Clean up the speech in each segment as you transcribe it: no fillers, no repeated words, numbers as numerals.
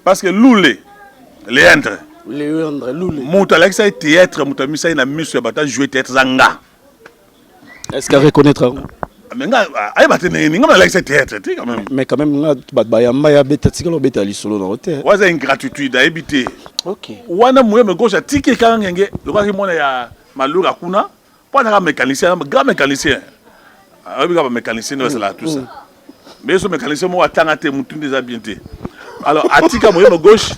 Parce que Loulé, Léandre. Léandre, Loulé. Mouta Alexa théâtre, Mouta Missa il a mis sur bataille jouer théâtre Zanga. Est-ce qu'elle reconnaîtra? Mais nga ay batene ni ngam Alexa théâtre, tu quand même. Mais quand même là bayamba ya beta tikalo beta lisolo na hotel. Ouais, c'est une gratitude à éviter. OK. Wana moye me gauche tiki quand ngenge, le quoi qui mona ya Maluga kuna, pas un mécanicien, grand mécanicien. Ah oui, grand mécanicien c'est là tout ça. Mais ce mécanicien moi atangate mutu déjà bien té. Alors atika moye me gauche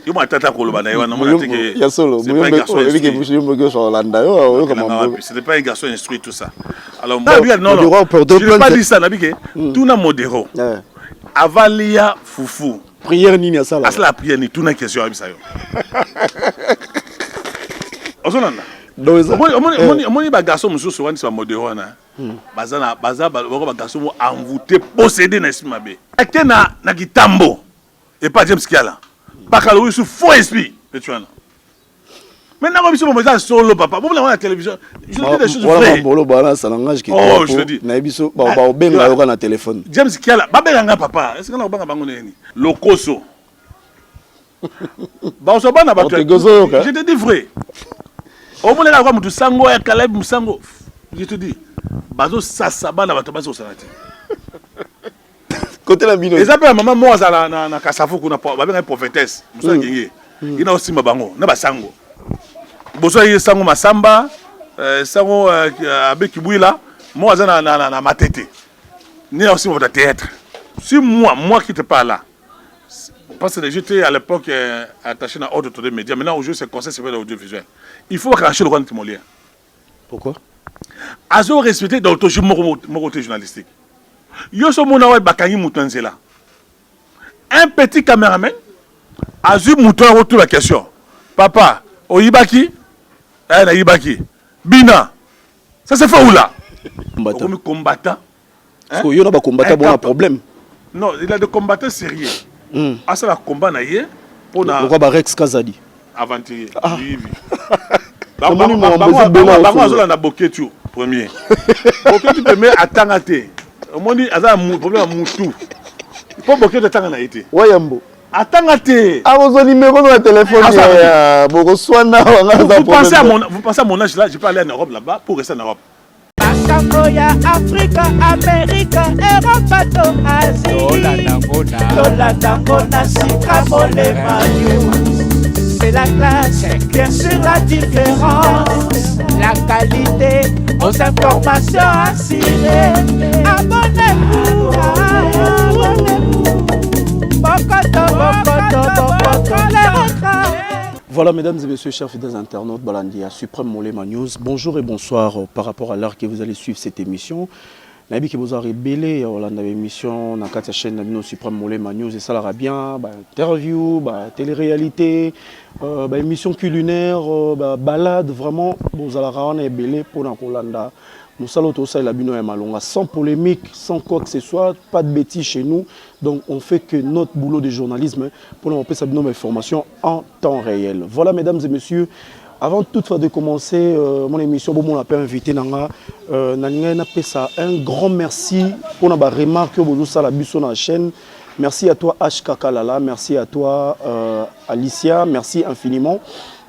il m'a tata koloba na wana mona tiki. Ya solo, moye me gauche Hollanda yo comment. C'était pas un garçon instruit tout ça. Alors moi non non. Je n'ai pas dit ça nabike. Tout na modéro. Avalia foufou. Prière ni na sala. Asla prière ni tout na question abi sayo. Osonana. Moni ba garçon mususu wani sa modéro na. Bazana ba garçon envoûté possédé na simabe. Akena na kitambo. Et pas James Kiala. Bakalo sous faux esprit. Tu vois. Maintenant, comme si on me solo, papa, vous voulez voir la télévision. Je dis des choses vraies. Oh, je te dis. Na téléphone. James Kiala, babelanga papa. Est-ce qu'on a pas bangoné? Lokoso. Baosobana ba. Je te dis vrai. Au moins là, comme tu sango ya Caleb Musango. Je te dis. Bazo sasabana ba tobaso sanati. Côté la bino. Et ça peut maman moi na Kasafu kuna ba prophétesse. Musa ngenge. Ina osimba bango, na basango. Boso yi sango masamba, sango avec Kibouila, moi na matete. Ni aussi votre théâtre. Si moi qui te parle là, parce que j'étais à l'époque attaché à ordre des médias, maintenant aujourd'hui c'est conseil supérieur de l'audiovisuel. Il faut cracher le roi de Timolien. Pourquoi? Azo respecter dans mon côté journalistique. Yo so mona wa bakangi mutanzela. Un petit caméraman azu mouton retour la question. Papa, oyibaki na Ibaki. Bina. Ça se fait où là? Comme combattant. Parce qu'il y a des combattants qui ont un problème. Non, il a des combattants sérieux. Ah, ça va combat na yé. Pourquoi Rex Kazadi? Aventurier. Oui. On a boqué tout premier. Boqué tout premier à Tangate. On dit à un problème à Moutou. Il faut boqué de Tanganaïté. Wayambo. Attendez. Ah, vos numéros de téléphone. Vous pensez à mon âge là, je peux aller en Europe là-bas pour rester en Europe. Basangoya, Afrique, Amérique, Europe, Asie. Lola Dangona, Sika Molema. C'est la classe, bien sûr la différence. La qualité, aux informations assurées. Abonnez-vous, abonnez-vous. Voilà, mesdames et messieurs, chers fidèles internautes, Balandia, Suprême Molema News. Bonjour et bonsoir par rapport à l'heure que vous allez suivre cette émission. Nabi que vous avez belé, on a une émission dans la chaîne Nabino Suprême Molema News et ça l'ira bien, interview, télé-réalité, émission culinaire, balade, vraiment, vous allez avoir belé pour la Colanda. Nous saluons tout ça et la bino est malonga, sans polémique, sans quoi que ce soit, pas de bêtises chez nous. Donc on fait que notre boulot de journalisme pour nous apporter sa bino information en temps réel. Voilà, mesdames et messieurs, avant toutefois de commencer mon émission, bon, on a invité Nanga, un grand merci pour la remarque que vous avez la sur la chaîne. Merci à toi HK Kalala, merci à toi Alicia, merci infiniment.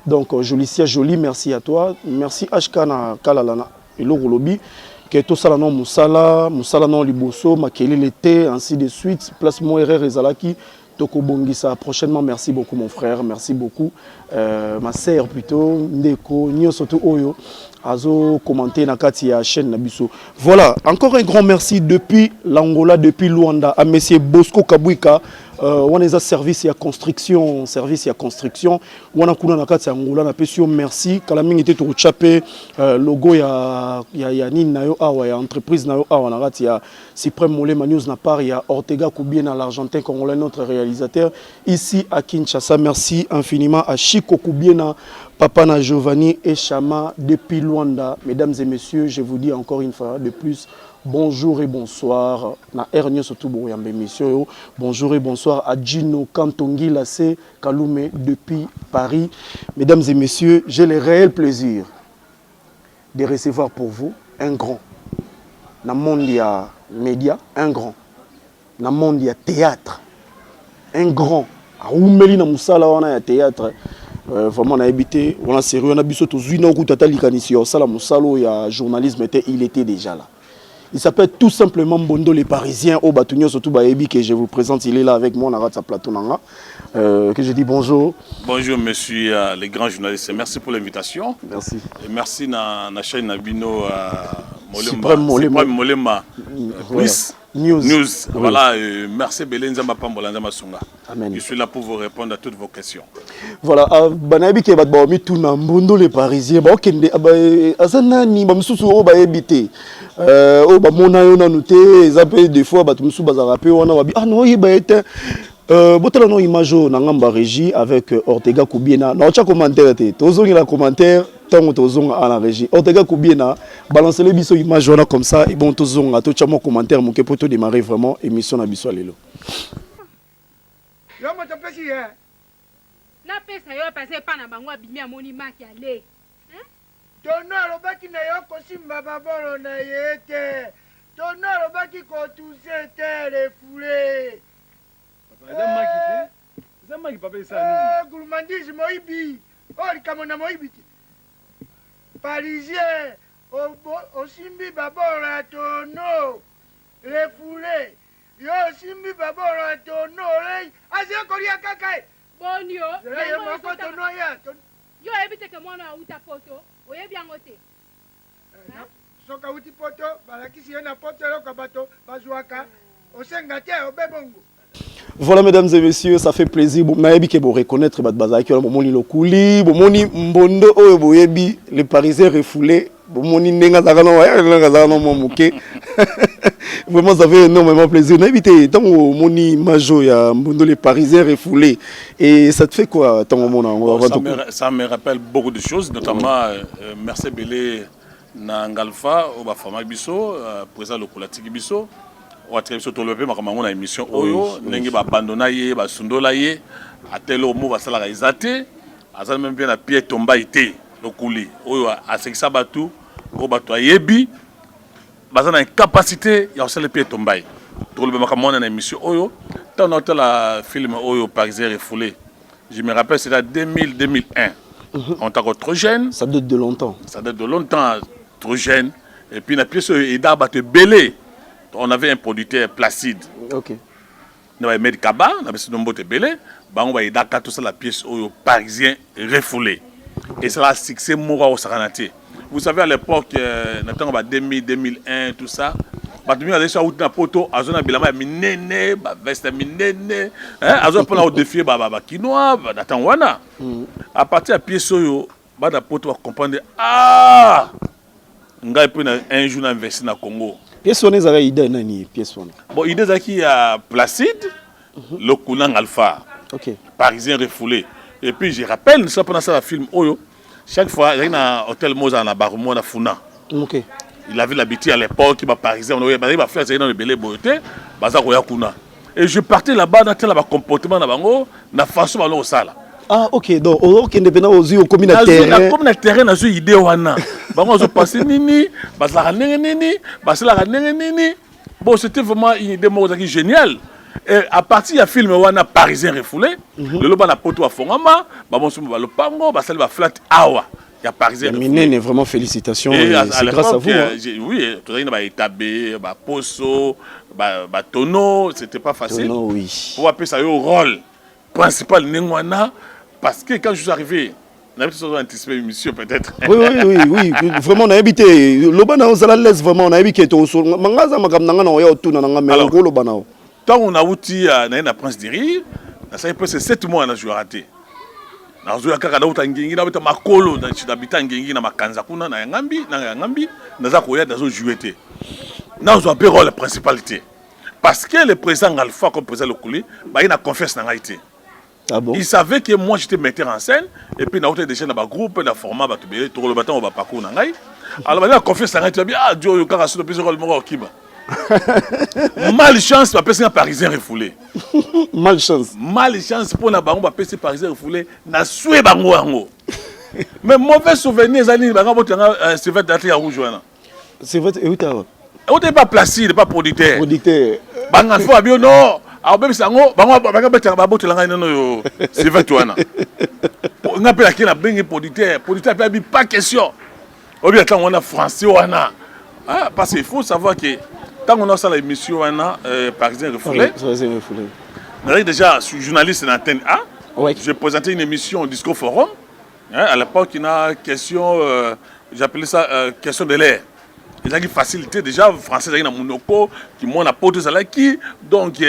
Donc Jolicia Jolie, merci à toi, merci HK Kalala. Et le lobby que tout ça non musala non liboso makeli l'été ainsi de suite place Moerer ezalaki toko bongisa prochainement. Merci beaucoup mon frère, merci beaucoup ma sœur plutôt ndeko nyoso to oyo azo commenter na kati ya chaîne Nabiso. Voilà, encore un grand merci depuis l'Angola, depuis Luanda à monsieur Bosco Kabwika. On a service à construction, on a kuna na kati ya Angola na pesio merci kala mingi te to chapé logo ya nini na yo awa ya entreprise na yo awa na kati ya Suprême Molema News na part ya Ortega Koubien à l'Argentin congolais notre réalisateur ici à Kinshasa. Merci infiniment à Chico Koubien, Papa na Giovanni et Chama depuis Luanda. Mesdames et messieurs, je vous dis encore une fois de plus bonjour et bonsoir na Ernio Sotubo Yambe Monsieur. Bonjour et bonsoir à Gino Kantongi Lassé Kalume depuis Paris. Mesdames et messieurs, j'ai le réel plaisir de recevoir pour vous un grand. Dans le monde il y a média, un grand. Dans le monde il y a théâtre, un grand. Aoumeli na musala wana ya théâtre. Vraiment on a habité, on a sérieux, on a biso tozui na kutata likanisi yo sala musalo ya journalisme il était déjà là. Il s'appelle tout simplement Mbondo les Parisiens au Batunio surtout Baebi que je vous présente, il est là avec moi on a raté sa plateau nanga. Que je dis bonjour. Bonjour monsieur les grands journalistes, merci pour l'invitation. Merci. Et merci na chaîne Nabino Suprême Molema. News. Voilà, merci Belenza Pambola Sunga. Amen. Je suis là pour vous répondre à toutes vos questions. Voilà, Banabi qui va dormir tout na Mbondo les Parisiens, ba okende azana ni ba msusu o ba ebité. O ba mona yo na nuté, zape des fois ba tumsu bazara pe wana ba ah non, ba était botala no image na ngamba régie avec Ortega Kubiena. Na ocha commentaire té. Tozongi la commentaire tant tozonga à la régie. Ortega Kubiena balancer les biso image wana comme ça et bon tozonga to chamo commentaire mo ke poto démarrer vraiment émission na biso lelo. Yo mo topesi ye. Na pesa yo passer pa na bango abimi amoni maki ale. Tono lobaki na yo kosimba babolo na yete. Tono lobaki ko touser terre foulée. Zama ki papa isa ni. Gourmandise moibi. Oh likamona moibi. Parisien osimbi babolo ya tono refoulé. Yo simbi babolo ya tono le. Azie kolia kaka. Bonio. Yo moko tono ya. Yo ebite ke mwana uta poto. Oyebi yango te. Soka uti poto balakisi yo na poto loka bato bazwaka. Osenga te obebongo. Voilà mesdames et messieurs, ça fait plaisir. Bon, naebi ke bo reconnaître bat bazaki on moni lokuli, bo moni Mbondo oyo boyebi les Parisiens refoulés, bo moni nenga zakano momuke. Vraiment ça fait énormément plaisir. Naebi te tant moni majo ya Mbondo les Parisiens refoulés et ça te fait quoi tant moment ça me rappelle beaucoup de choses, notamment merci Belé na Ngalfa au ba fama biso, président lokolatiki biso. On a développé ma émission Oyo, Nengi ba abandonna ye, ba sundola ye, atelo mo ba sala kaizate, azal même bien la pied tomba ité, lokuli. Oyo a sekisa batu, o batu ayebi, bazana une capacité ya osala pied tomba. Développé ma émission Oyo, tant on a la film Oyo Parisien refoulé. Je me rappelle c'était 2000-2001. On était encore trop jeune. Ça date de longtemps. Ça date de longtemps, trop jeune. Et puis la pièce Ida battu belé. On avait un producteur Placide. Ok. On avait Medikaba, on avait Sinombote Belé. On avait tout ça la pièce au Parisien refoulé. Et c'est un succès moral au Saranati. Vous savez à l'époque, 2000, 2001, tout ça. On avait sur la poto, à zone bilama minene, veste minene, à zone pour la défier quinoa, wana. À partir de la pièce au la poto va comprendre ah, ngai peut un jour investi na Congo. Pièce on est idée nani pièce on. Bon idée zaki à Placide, le Koulang Alpha. OK. Parisien refoulé. Et puis je rappelle ça pendant ça le film Oyo, chaque fois il y a un hôtel Moza na Barumo na Funa. OK. Il avait l'habitude à l'époque il va parisien on va faire ça dans le belé beauté, baza koya kuna. Et je partais là-bas dans tel comportement na bango, na façon ba lo sala. Ah OK, donc OK indépendant aux yeux comme na terrain. Na comme na terrain na zo idée wana. Bango zo passer nini, bazala nini, bazala nini. Bon, c'était vraiment une idée géniale. Et à partir du film wana Parisien refoulé, le loba na poto a fongama, ba bon somo ba lopango, ba sali ba flat awa. Il y a Parisien refoulé. Minene vraiment félicitations et c'est grâce à vous. Oui, tout ça ba étabé, ba poso, ba tono, c'était pas facile. Tono oui. Pour appeler ça au rôle principal nengwana parce que quand je suis arrivé on a anticipé l'émission peut-être. Oui. Vraiment on a habité. Lobana on a l'aise vraiment on a habité to so mangaza makamnanga na oya tuna na ngame ko lobana. Tant on a outi na Prince de Rire, ça fait presque 7 mois na joué raté. Na joué kaka na uta ngingi na beta makolo na chidabita ngingi na makanza kuna na ngambi na za koya na zo jouer té. Na zo pe rôle principalité. Parce que le président Alpha comme président Lokuli, bah il a confiance dans Haïti. Ah bon? Il savait que moi j'étais metteur en scène et puis on a déjà dans un groupe dans format ba tubé tout le bâton on va parcours na ngai. Alors il a confiance dans Haïti bien ah Dieu yo kaka sur le rôle mo kiba. Malchance pa pesa parisien refoulé. Malchance pour na bango ba pesa parisien refoulé na soué bango ango. Mais mauvais souvenir zali bango botanga c'est vrai d'être à rouge wana. C'est vrai et où t'as? On n'est pas Placide, pas producteur. Producteur. Bangan faut bien non. Alors même ça ngo bango betanga babotelanga nano yo Sylvain Touana. On appelle qui la bengi producteur pas question. Ou bien tant on a français wana. Ah parce qu'il faut savoir que tant on a ça l'émission wana par exemple refoulé. Déjà je suis journaliste dans l'antenne A. Ouais. J'ai présenté une émission au Disco Forum. À l'époque, il y a une question, j'appelais ça question de l'air. Il y a une facilité déjà, français, il y a un monoko, qui m'ont apporté ça là, qui, donc,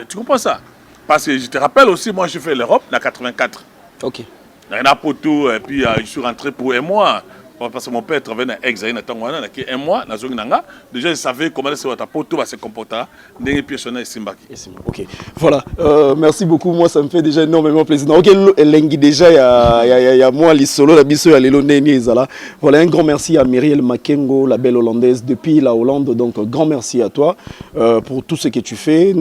tu comprends ça? Parce que je te rappelle aussi, moi, j'ai fait l'Europe en 84. Ok. Il y a un poteau, et puis je suis rentré pour un mois. Parce que mon père travaillait dans l'ex, il y a un mois, déjà, je savais comment ce poteau va se comporter. Ok, voilà, merci beaucoup. Moi, ça me fait déjà énormément plaisir. Ok, Lengi, déjà, il y a moi, les solos, la biso, il y a voilà, un grand merci à Myriel Makengo, la belle hollandaise, depuis la Hollande. Donc, grand merci à toi pour tout ce que tu fais.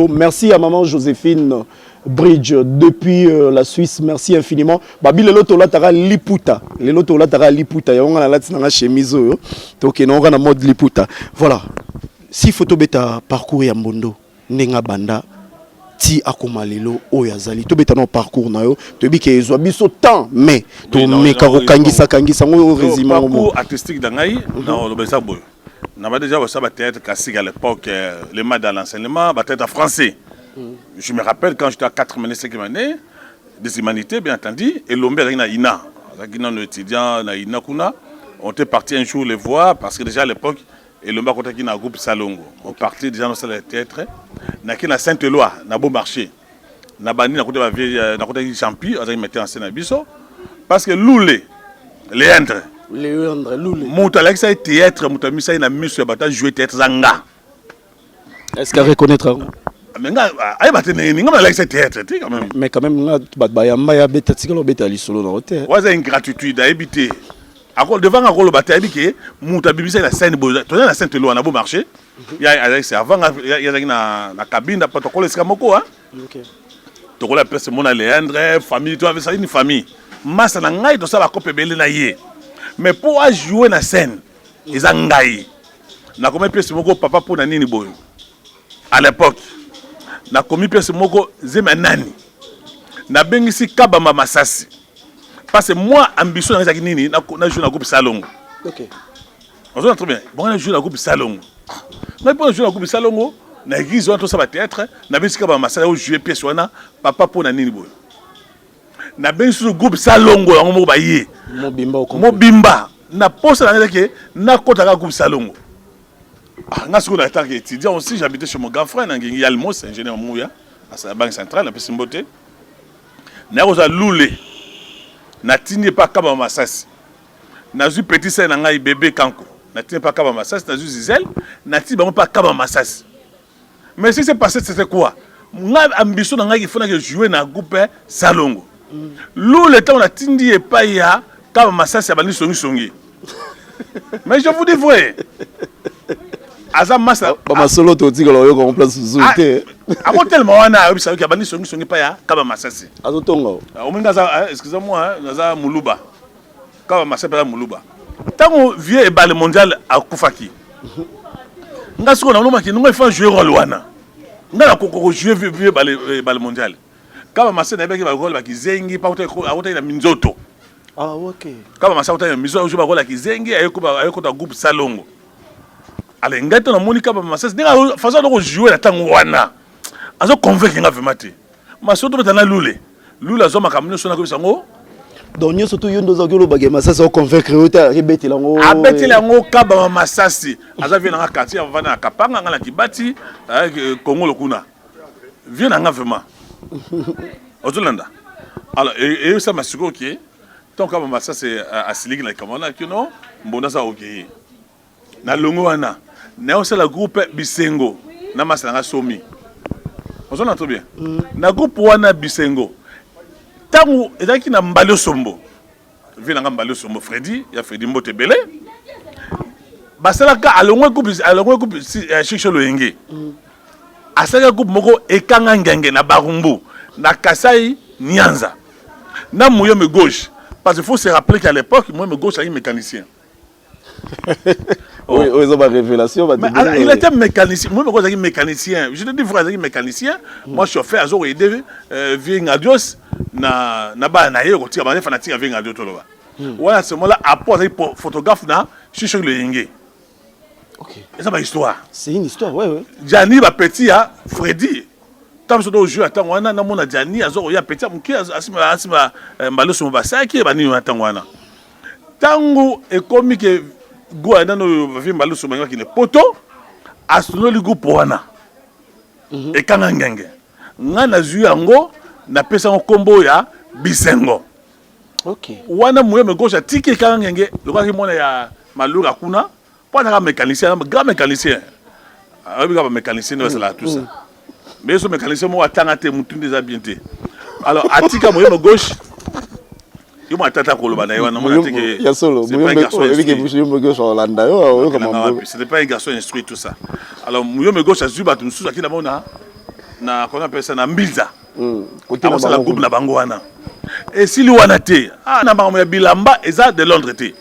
Merci à maman Joséphine Bridge depuis la Suisse, merci infiniment. Babi le loto latara liputa, le loto latara liputa. Ya on a la tsina chemise yo. Donc on a na mode liputa. Voilà. Si photo beta parcours ya Mbondo, nenga banda ti akoma lelo oyazali. To beta no parcours na yo, to bi ke ezwa biso temps mais to meka ko kangisa ngo résumé au parcours artistique dangai na lo besa boy. Na ba déjà ça ba théâtre classique à l'époque, les maths dans l'enseignement, ba théâtre français. Je me rappelle quand j'étais à 4 années des humanités, bien entendu, et l'homme est Ina. Un étudiant, on était parti un jour les voir parce que déjà à l'époque, et l'homme était dans un groupe Salongo. On partait déjà dans le théâtre, on était à Sainte-Éloi, on a beau marché. On a banni, on a été champi, on a mis en scène à Bisso. Parce que Loulé, Léandre, Loulé, Moutalexa théâtre, Moutamisa, il a mis sur la bataille, jouer théâtre Zanga. Est-ce qu'à reconnaître? Mais quand même, c'est une gratitude à éviter. Devant un rôle bataille, la scène, la scène de l'eau, on a beau marché. Il y a avant, il y a la cabine, le protocole escamoko. Tu vois la personne, mon Léandre, famille, tu as une famille. Massa n'a pas de ça, la copie belle naïe. Mais pour jouer la scène, ils ont gaï. Na comme pièce moko papa pour nani boy. À l'époque. Na komi pièce moko zema nani na bengisi kabamba masasi parce que moi ambition na zaki nini na jouer na groupe Salongo. OK. On se très bien. Bon na jouer na groupe Salongo. Mais pour jouer na groupe Salongo na église on to ça ba théâtre na bengisi kabamba masasi au jouer pièce wana papa pour na nini boy. Na bengisi groupe Salongo yango mo ba yé. Mobimba na poste na ke na kota ka groupe Salongo. Nga siko na tant qu'étudiant aussi, j'habitais chez mon grand frère Nangingui Almos, ingénieur Mouya, à la banque centrale, un peu Simboté. Na rosa loulé. Na tini pas kaba masasi. Na zu petit sœur nanga bébé kanko. Na tini pas kaba masasi, na zu zizel, na tini pas kaba masasi. Mais ce qui s'est passé c'était quoi? Nga ambition nanga il faut que jouer na groupe Salongo. Loulé temps na tindi e pa ya kaba masasi abandi songi. Mais je vous dis vrai. Azam massa ba solo to tigolo yo ko place zouté ako tellement wana obisa ki abani songi pa ya kaba masasi azotonga o minga za excusez-moi za muluba kaba masasi pa muluba tango vieux et bal mondial akufaki nga siko na loma ki ngo fa jouer rôle wana nga ko jouer vieux bal mondial kaba masasi na beki ba rôle ba ki zengi pa auto na minzoto. Ah OK. Kaba masasi auto na minzoto jouer ba rôle ki zengi ayeko ta groupe Salongo. Allez, ngata na monika ba masasi ndinga façon de jouer la tango wana azo convaincre nga vraiment te masoto betana lule azo makamno sona ko bisango donc nyo surtout yondo za kilo bagé masasi o convaincre ota rebetela ngo abetela ngo kaba masasi aza vient na quartier avant na kapanga ngala kibati Congo lokuna vient nga vraiment ozolanda alors et ça masiko qui tant kaba masasi asiliki na kamana kino mbona za OK na longo wana na osala groupe Bisengo na masanga somi on entend bien na groupe wana Bisengo tangu ezaki na Mbalo Sombo vina nga Mbalo Sombo Freddy ya Freddy Mbotebele basalaka alongwe groupe Chicholo Yenge asaka groupe moko ekanga ngenge na Barumbu na Kasai Nyanza na Mouyome gauche parce qu'il faut se rappeler qu'à l'époque Mouyome gauche était mécanicien. Oui, ils ont ma révélation. Mais il était mécanicien. Moi, je suis mécanicien. Je te dis, frère, je suis mécanicien. Moi, chauffeur, je suis aidé. Viens à Dios. Na ba na yo ti ba fanatique avec ngado to loba. Voilà ce moment-là après photographe na chicho le yingé. OK. Et ça ma histoire. C'est une histoire, ouais. Gianni ba petit a Freddy. Tam so do jeu attends wana na mona Gianni azo ya petit muki asima mbalo so ba saki ba ni attends wana. Tango e komi ke go na no vi mbalo so manga ki ne poto asuno li go wana. E kanga ngenge. Ngana zu yango na pesa kombo ya Bisengo. OK. Wana muyo me gauche tiki kanga ngenge lokaki mona ya Malura kuna pas un mécanicien, un grand mécanicien. Un grand mécanicien, c'est là tout ça. Mais ce mécanicien moi attend à te mouton des habiletés. Alors atika moyo me gauche. Yo ma tata koloba na yo na mona tiki. Ya solo, moyo me gauche Hollanda yo comment. C'était pas un garçon instruit tout ça. Alors moyo me gauche azuba tout sous akina mona na comment appelle ça na mbilza. Côté na la groupe na bango wana. Et si lui wana te, ah na bango ya bilamba eza de Londres te.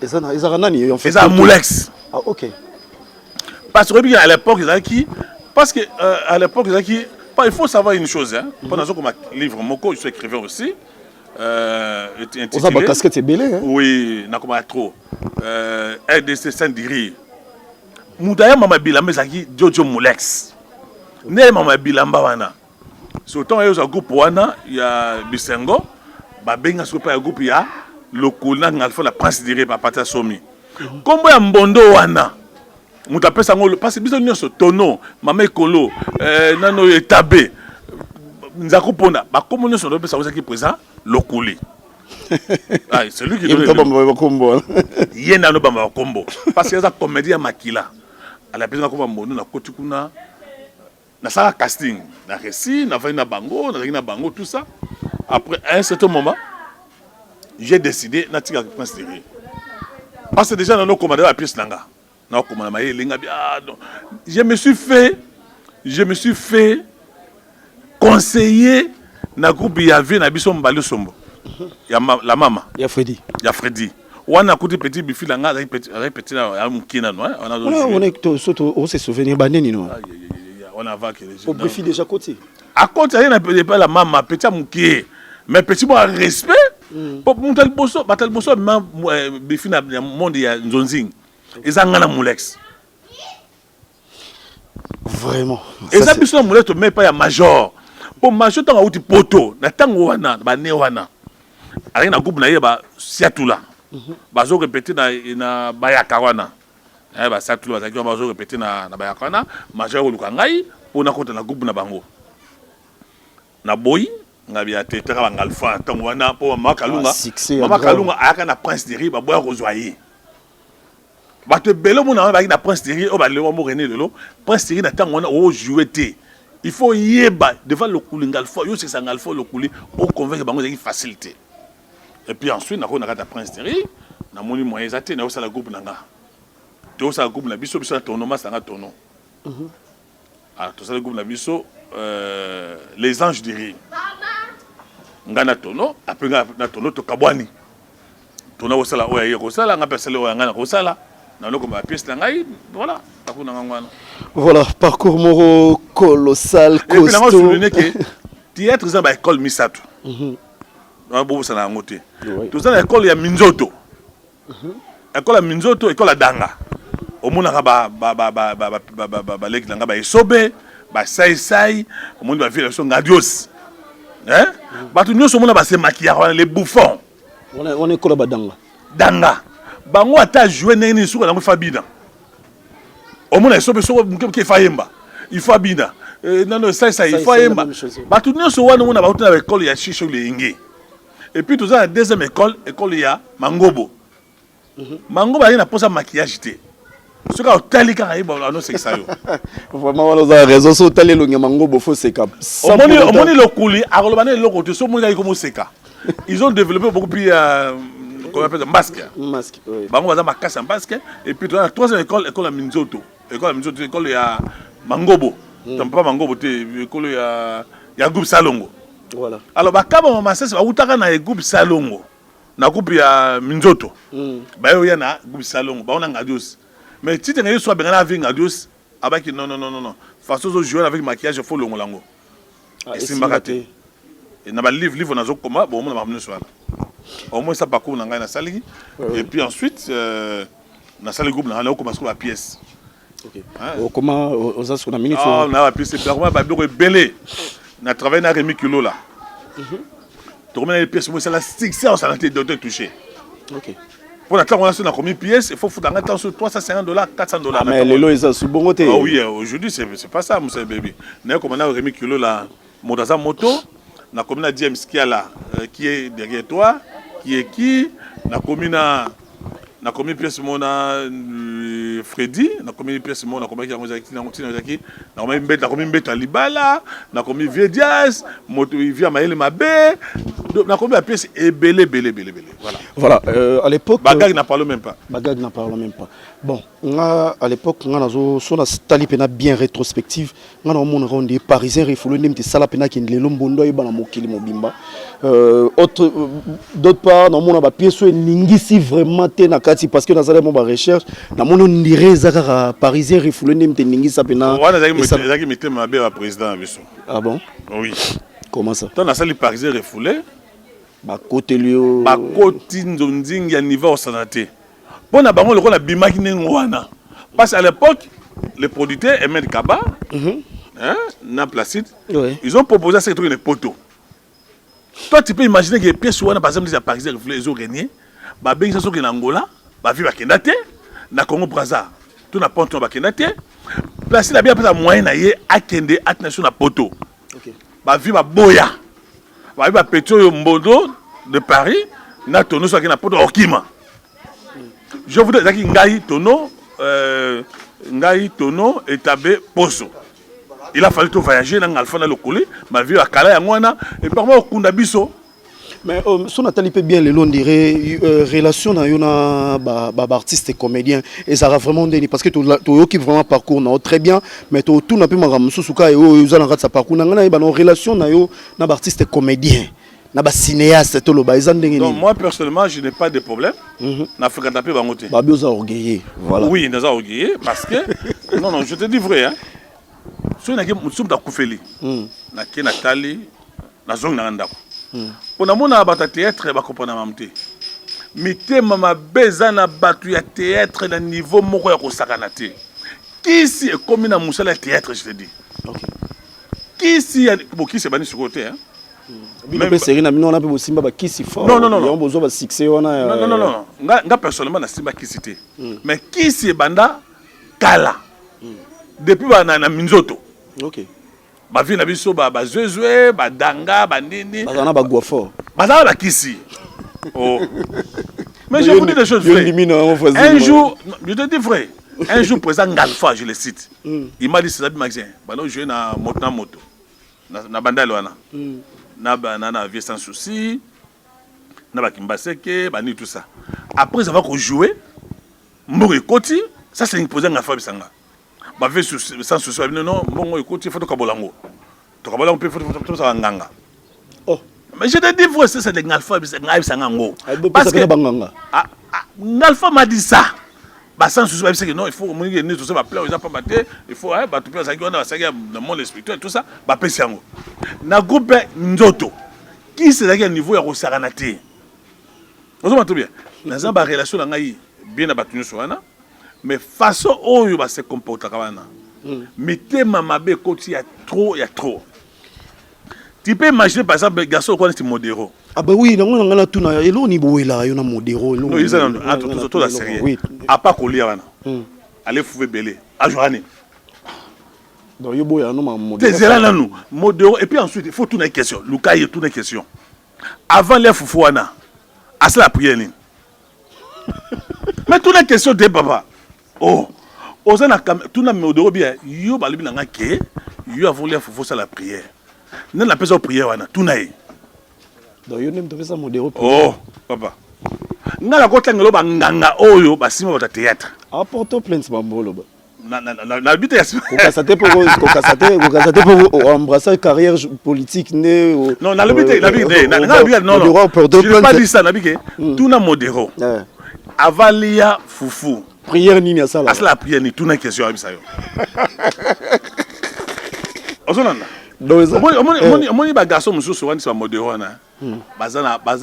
Et ça nani en fait. Eza Moulex. Ah OK. Parce que à l'époque à l'époque il faut savoir une chose hein. Pendant que comme livre Moko, je suis écrivain aussi. Oza ba casquette belé hein. Oui, na comme trop. RDC Saint-Diri. Moudaya mama bilamba zaki Jojo Moulex. Ne mama bilamba wana. Surtout il y a un groupe wana, il y a Bisengo, ba benga so pa groupe ya Lokuna ngalfo la prince diré par Pata Somi. Kombo ya mbondo wana. Muta pesa ngolo parce que biso nyonso tono, mama ekolo, nano etabe. Nzako pona, ba kombo nyonso do pesa ozaki présent Lokuli. Ah, c'est lui qui donne le combo. Yena no bamba kombo parce que ça comédien makila. À la pesa kombo mbondo na kotikuna. Na ça casting, na récit, na bango, tout ça. Après à un certain moment, j'ai décidé na tika prince Thierry. Parce que déjà dans nos commandants la pièce nanga. Na commandant ma linga bien. Je me suis fait conseiller na groupe ya vie na biso mbalo sombo. Ya la mama. Ya Freddy. Wana kuti petit bifi langa petit na mukina no. On est surtout on se souvenir baneni no. On a vaincu les gens. Au défi déjà côté. À côté, il n'y a pas la maman, petit mouké. Mais petit moi respect. Pour monter le bosso, batal bosso, même bifina monde ya nzonzing. Ils ont un moulex. Vraiment. Et ça biso moulex mais pas ya major. Pour major tant outi poto, na tango wana, ba ne wana. Ari na groupe na yeba siatula. Bazo répéter na bayaka wana. Ba siatula bazaki bazo répéter na bayaka wana, major luka ngai pona kota na groupe na bango. Na boy ngabia tetera bangalfa tango wana po makalunga. Mama kalunga aka na prince Thierry ba boya rozoyer. Ba te belo mona ba na prince Thierry o ba le mo René Lelo, prince Thierry na tango wana o jouer te. Il faut yeba devant le kulingalfa, yo c'est ça ngalfa le kuli pour convaincre bango de facilité. Et puis ensuite na ko na kata prince Thierry na moni moyen zaté na o sala groupe nanga. To sala groupe na biso biso na tournoi sanga tono. Ah to sala groupe na biso les anges du rire. Ngana tono après na tono to kabwani. Tono o sala o ya ko sala nga pesele o ngana ko sala. Na loko ba pièce na ngai voilà, ta ko na ngwana. Voilà, parcours moro colossal, costaud. Et puis là, je souligne que théâtre, c'est une école Misato. On a beaucoup de choses. Tout ça, l'école, il y a Minzoto. L'école, il y a Minzoto, l'école, il y a Danga. Au monde, il y a Sobe, Saï, au monde, il y a Ngadios. Tout le monde, il y a maquillage, les bouffons. On est quoi Danga? Danga. Bango a joué Néni sur la Fabina. Au monde, il y a Fayemba. Il faut Abina. Non, ça, il faut Abina. Tout le monde se voit dans l'école, il y a Chicho Léingé. Et puis, tout ça, la deuxième école, il y a Mangobo. Mangobo, il y a un maquillage. Ce qui est tellement important, c'est ça. Vraiment, on a raison. Si on a le Mangobo, il faut se cap. Au monde, le couli, à Rolobane, le côté, ce monde, il y a comme Seka. Ils ont développé beaucoup plus. Qu'on appelle un masque. Masque, oui. Bango va ma casse en basque. Et puis, la troisième école, l'école à Minzoto. L'école à Minzoto, l'école à Mangobo. T'as pas Mangobo, l'école à groupe Salongo. Voilà. Alors, quand on m'a dit, on a un groupe Salongo. Na groupe à Minzoto. Bah, il y a un groupe Salongo. Bah, on a un gadios. Mais si tu es soit bien avec Adios, avec non. Façon de jouer avec maquillage, il faut le molango. Et c'est maraté. Et dans le livre, on a un combat, bon, on a ramené sur au moins ça parcours dans la salle. Et puis ensuite, dans la salle groupe, on a commencé la pièce. Comment on a une minute? On a la pièce, c'est vraiment belé. On a travaillé dans Rémi Kilo là. Tu remets les pièces, c'est la succès, on s'en a été touché. Pour la on a combien de pièces, il faut foutre un temps sur $350, $400. Mais les lots, ils sont sous bon côté. Ah oui, aujourd'hui, c'est pas ça, monsieur baby. Nous, comme on a Rémi Kilo là, Modaza Moto, on a comme on a James Kia là, qui est derrière toi, qui est qui, on a comme na combien de pièces mon Freddy, na combien de pièces mon na combien na combien de Alibala, na combien de Diaz, moto via Maël Mabé, na combien de pièces et belé. Voilà, à l'époque Bagag n'a parlé même pas. Bon, à l'époque on a son stali pena bien rétrospective, on a mon rond des Parisiens refoulés même des sala pena qui les lombondo et bana mokili mobimba. D'autre part, on a ba pièce ningisi vraiment té na kati parce que dans ça mon ba recherche, na mon ndirait zakara Parisien refoulés même té ningisa pena. On a zaki mettre ma bé président abiso. Ah bon? Oui. Comment ça? Dans la salle Parisien refoulés ba côté lui ba côté ndonding ya niveau au sanaté. Bon na bango le ko na bimaki ngwana. Parce qu'à l'époque les producteurs Ahmed Kaba na Placide, ils ont proposé ces trucs de poteaux. Toi tu peux imaginer que les pièces ouana par exemple les Parisiens refoulés ils ont gagné. Ba bengi ça en Angola, ba vi ba kendate na Congo Brazza. Tout na ponton ba kendate. Placide a bien pas moyen na yé akende attention na poteau. OK. Ba vi ba boya. Ba vi ba pétrole Mbodo de Paris na tono so na poteau Okima. Je voudrais dire Ngai Tono et Tabé Poso. Il a fallu tout voyager dans Alpha dans le coulé, ma vie à Kala Yangwana et par moi au Kundabiso. Mais si on a talipé bien les longs dirait relation dans une artiste et comédien et ça a vraiment donné parce que tu occupe vraiment parcours non très bien mais tu tout n'a plus maram susuka et aux allants sa parcours dans une relation dans un artiste et comédien. Donc moi personnellement je n'ai pas de problème. Na fréquenté bangoté. Ba bioza orgueillé. Voilà. Oui, nous a orgueillé parce que non, je te dis vrai hein. Si on a que mutsum ta koufeli. Na ke Nathalie na zong na ndako. Pour na mona bata théâtre ba comprendre mamté. Mité mama beza na batu ya théâtre na niveau moko ya kosakana te. Qui si est comme na musala théâtre je te dis. OK. Qui si bon qui c'est bani sur côté hein. Même Serena on a peu Simba ba kisi fort. Non. On besoin ba succès on a. Non. Nga personnellement na Simba kisi te. Mais kisi banda kala. Depuis ba na Minzoto. OK. Ba vi na biso ba zezwe, ba danga, ba nini. Ba na ba gwa fort. Ba za ba kisi. Oh. Mais je vous dis des choses vraies. Un jour, je te dis vrai. Un jour président Ngalfa, je le cite. Il m'a dit c'est ça Maxime. Ba non je na moto. Na banda loana. Na vie sans souci, na ba kimbaseke, ba ni tout ça. Après ça va qu'on jouer, mbongo ekoti, ça c'est imposé na fa bisanga. Ba vie sans souci, non, mbongo ekoti faut to kabolango. To kabolango peut faut ça nganga. Oh, mais je te dis vrai c'est de ngalfa bisanga ngo. Parce que ngalfa m'a dit ça. Bah sans souci parce que non, il faut que nous tout ça va plaire, ils ont pas batté, il faut bah tout ça qui on a ça dans mon spirituel tout ça, bah pesiango. Na groupe Nzoto qui c'est là niveau ya Rosaranate. Vous entendez bien. Dans une relation là ngai bien abattu sur wana, mais façon oyo ba se comporter kana. Mettez mamabe côté il y a trop. Tu peux imaginer par exemple garçon quoi est modéro. Ah bah oui, on a tout na elo ni boela, yo na modéro. Non, ils ont tout la série. Oui. À pas coller wana. Allez fouver belé. À journée. Donc yo boya no ma modéro. C'est là nous. Modéro et puis ensuite il faut tourner question. Luka il tourne question. Avant les foufou wana. À la prière ligne. Mais tourner question de papa. Oh. Ozana tout na modéro bien. Yo balibi na ngake. Yo avant les foufou ça la prière. Non la personne prière wana tout naï. Donc yo nem ça modéro. Oh, papa. Ngala ko tangelo ba nganga oyo ba sima ba théâtre. Apporto plainte bambolo ba. Na bité ya. Ko kasate pour embrasser carrière politique né. Non, na bité, na non. Je n'ai pas dit ça na bité. Tout na modéro. Avalia foufou. prière nini à ça là. Asala prière ni tout na question abi sayo. Ozonanda. Omoni ba garçon mususu wani sa modèle wana. Bazana ba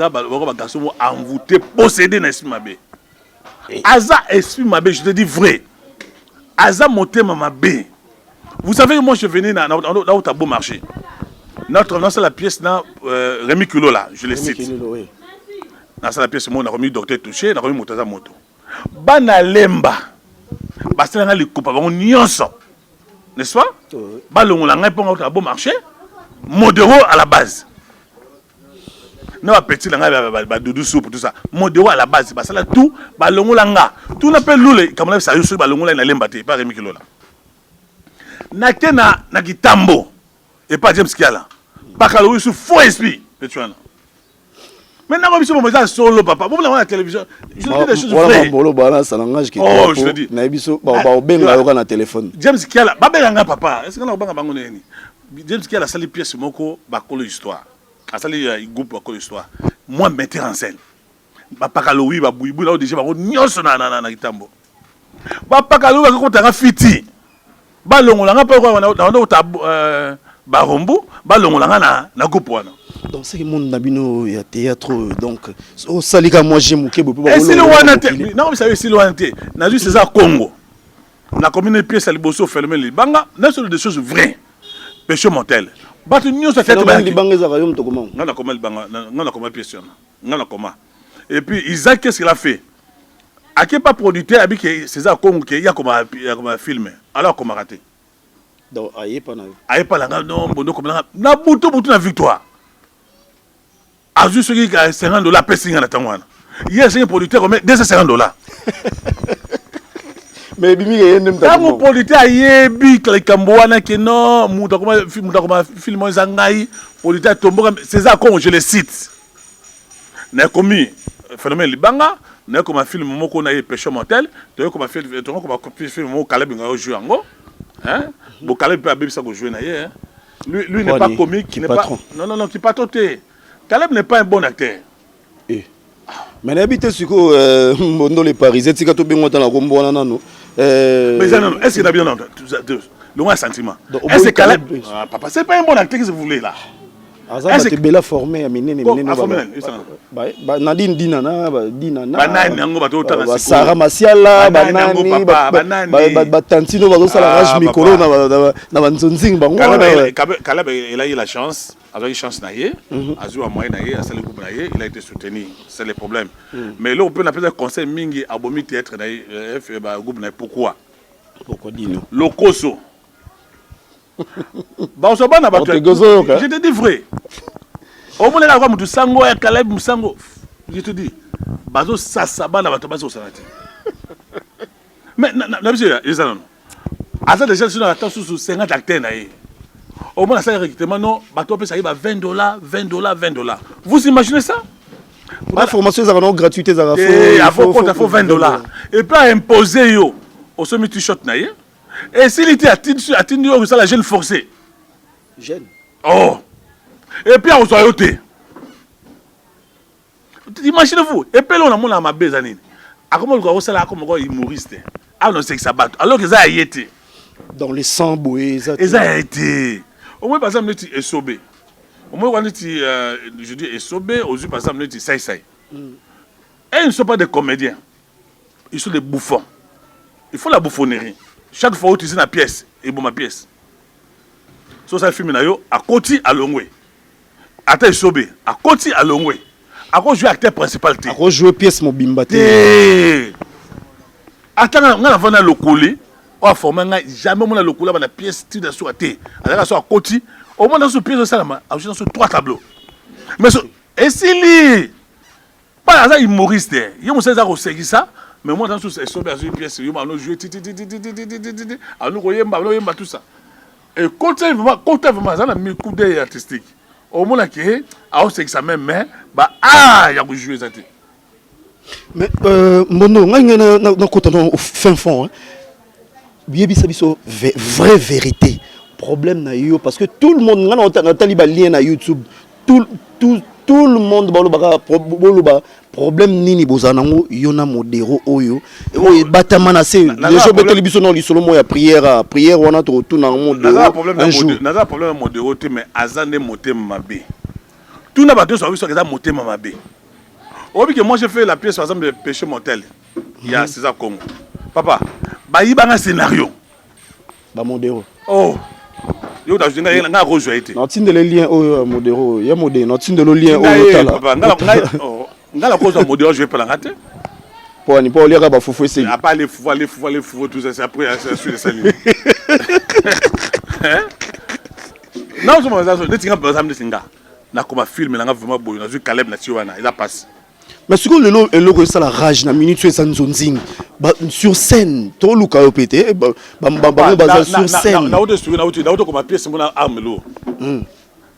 garçon envoûté possédé na esprit mabe. Aza esprit mabe, je te dis vrai. Aza monté mabe. Vous savez moi je venais là où t'as beau marché. Notre c'est la pièce là Rémi Culot là, je le cite. C'est la pièce moi on a remis docteur touché, on a remis motaza moto. Bana lemba. Basana li coupa ba nyonso. N'est-ce pas? Balongola ngai pour un bon marché. Modéro à la base. Non, petit la doudou soupe tout ça. Modéro à la base. Ça là tout. Balongola nga. Tout n'appelle loulé. Comme on a ça, je suis balongola na lembate. Pas Rémi Kilo là. Nake na kitambo. Et pas James Kiala. Pas Kaloui sous faux esprit. Tu vois là. Maintenant, on va me solo papa. Vous voulez la télévision. Je dis des choses vraies. Oh, je te dis. Na téléphone. James Kiala, babelanga papa. Est-ce que on va bango nini? James Kiala sali pièce moko ba kolo histoire. A sali groupe ba kolo histoire. Moi metteur en scène. Papa Kaloui ba buibu là déjà ba nyonso na kitambo. Papa Kaloui ba ko tanga fiti. Ba longolanga pa ko na ta ba rombo, ba longolanga na groupe wana. Donc c'est que mon nabino il y a théâtre donc au salika moi j'aime que beaucoup et si le wanate non mais ça veut si le wanate na juste ça Congo na commune pièce à liboso fermer les banga na sur des choses vraies péché mortel batu nyo ça fait les banga za rayom to comment non na comment banga non na comment pièce non na comment et puis Isaac qu'est-ce qu'il a fait à qui pas producteur abi que c'est ça Congo qui y a comme film alors comment raté donc aye pas la non bondo comme na butu na victoire. A juste qui a $50 payé à Tangwana. Hier, c'est un producteur qui met $250. Mais bimi y a un quand mon producteur a yebi les Cambouana qui non, moutakoma film zangai, producteur tombo, c'est ça qu'on je le cite. N'a commis phénomène libanga, n'a comme un film moko na yé péché mortel, tu comme un film moko Caleb nga jouer ango, hein? Bon Caleb peut abîmer ça que jouer na yé, hein? Lui n'est pas comique, qui n'est pas non qui pas toté. Caleb n'est pas un bon acteur. Mais n'habite sur quoi Mondo les Parisiens, si tu as bien entendu la combo nano. Mais non, est-ce qu'il a bien entendu le moins sentiment. Est-ce que Caleb papa c'est pas un bon acteur que vous voulez là. Est-ce que Bella formé à Méné Nadine Dinana Banane Sarah Masiala Tantino va dans la rage Mikolo na Banzonzing bango. Caleb il a eu la chance. Il a eu chance naïe, a joué à moyen naïe, a le groupe naïe, il a été soutenu, c'est le problème. Mais là on peut appeler conseil mingi abomi théâtre naïe, groupe naïe pourquoi? Pourquoi dis-nous? Lokoso. Bah on se bat na bato. Je te dis vrai. Au moins là comme tu sango et Caleb musango. Je te dis. Bazo sasaba na bato bazo sanati. Mais na monsieur, ils sont. Asa déjà sur la table sous 50 acteurs naïe. Au moins, ça recrutement, non, bateau peut ça va $20, $20. Vous imaginez ça? La formation, ça va non gratuité, ça va faut $20. Et puis imposer yo au sommet t-shirt naïe. Et s'il était atteint ça la jeune forcée. Jeune. Oh. Et puis on soit yoté. Imaginez-vous. Et puis là on a mon ma bezanine. À comment le gars ça là comme humoriste. Ah non c'est que ça bat. Alors que ça a été. Dans les sangs boués, ça. Et ça a été. Au moins, par exemple, nous sommes SOB. Au moins, je dis SOB, aux yeux, par exemple, nous sommes Saï. Et ils ne sont pas des comédiens. Ils sont des bouffons. Il faut la bouffonnerie. Chaque fois où tu es dans la pièce, et bon, ma pièce. So, ça film à côté, à Longwe. Attends, SOB, à côté, à Longwe. À quoi jouer acteur principal? À quoi jouer pièce, mon bimbate? Attends, on a vendu le colis. On a formé jamais mon le couleur dans la pièce tu dois sur terre alors sur côté au moins dans ce pièce ça là dans sur 3 tableaux mais et si pas ça humoriste il me sait ça aussi ça mais moi dans ce une pièce il m'a joué à nous yemba tout ça et côté vraiment ça a mis coup d'œil artistique au moins que à aussi ça même mais bah il y a joué ça mais mono na côté au fin fond Biebi sabiso vraie vérité problème na yo parce que tout le monde na taliba lien na YouTube tout tout le monde baloba problème nini bozanango yona modéro oyo oyo batamana se les gens beto libiso non lisolo mo ya prière wana to tout na modéro un jour naza problème modéro te mais azane motema mabe tout na bato so que ça motema mabe obi que moi j'ai fait la pièce par exemple de péché mortel il y a César Congo papa ba yibanga scénario ba modéro oh yo da jinga nga rejoindre été non tinde les liens au modéro ya modé non tinde le lien au tala nga la cause modéro je vais pas la rater pour ni pas lire ba foufou c'est a pas les fou tout ça c'est après c'est sur les salines non je me ça de tinga par exemple de singa na comme film na nga vraiment boyo na ju Caleb na tiwana il a passé mais ce que le logo ça la rage na minute ça nzonzing sur scène to luka opété ba sur scène na auto comme pièce mona arme lo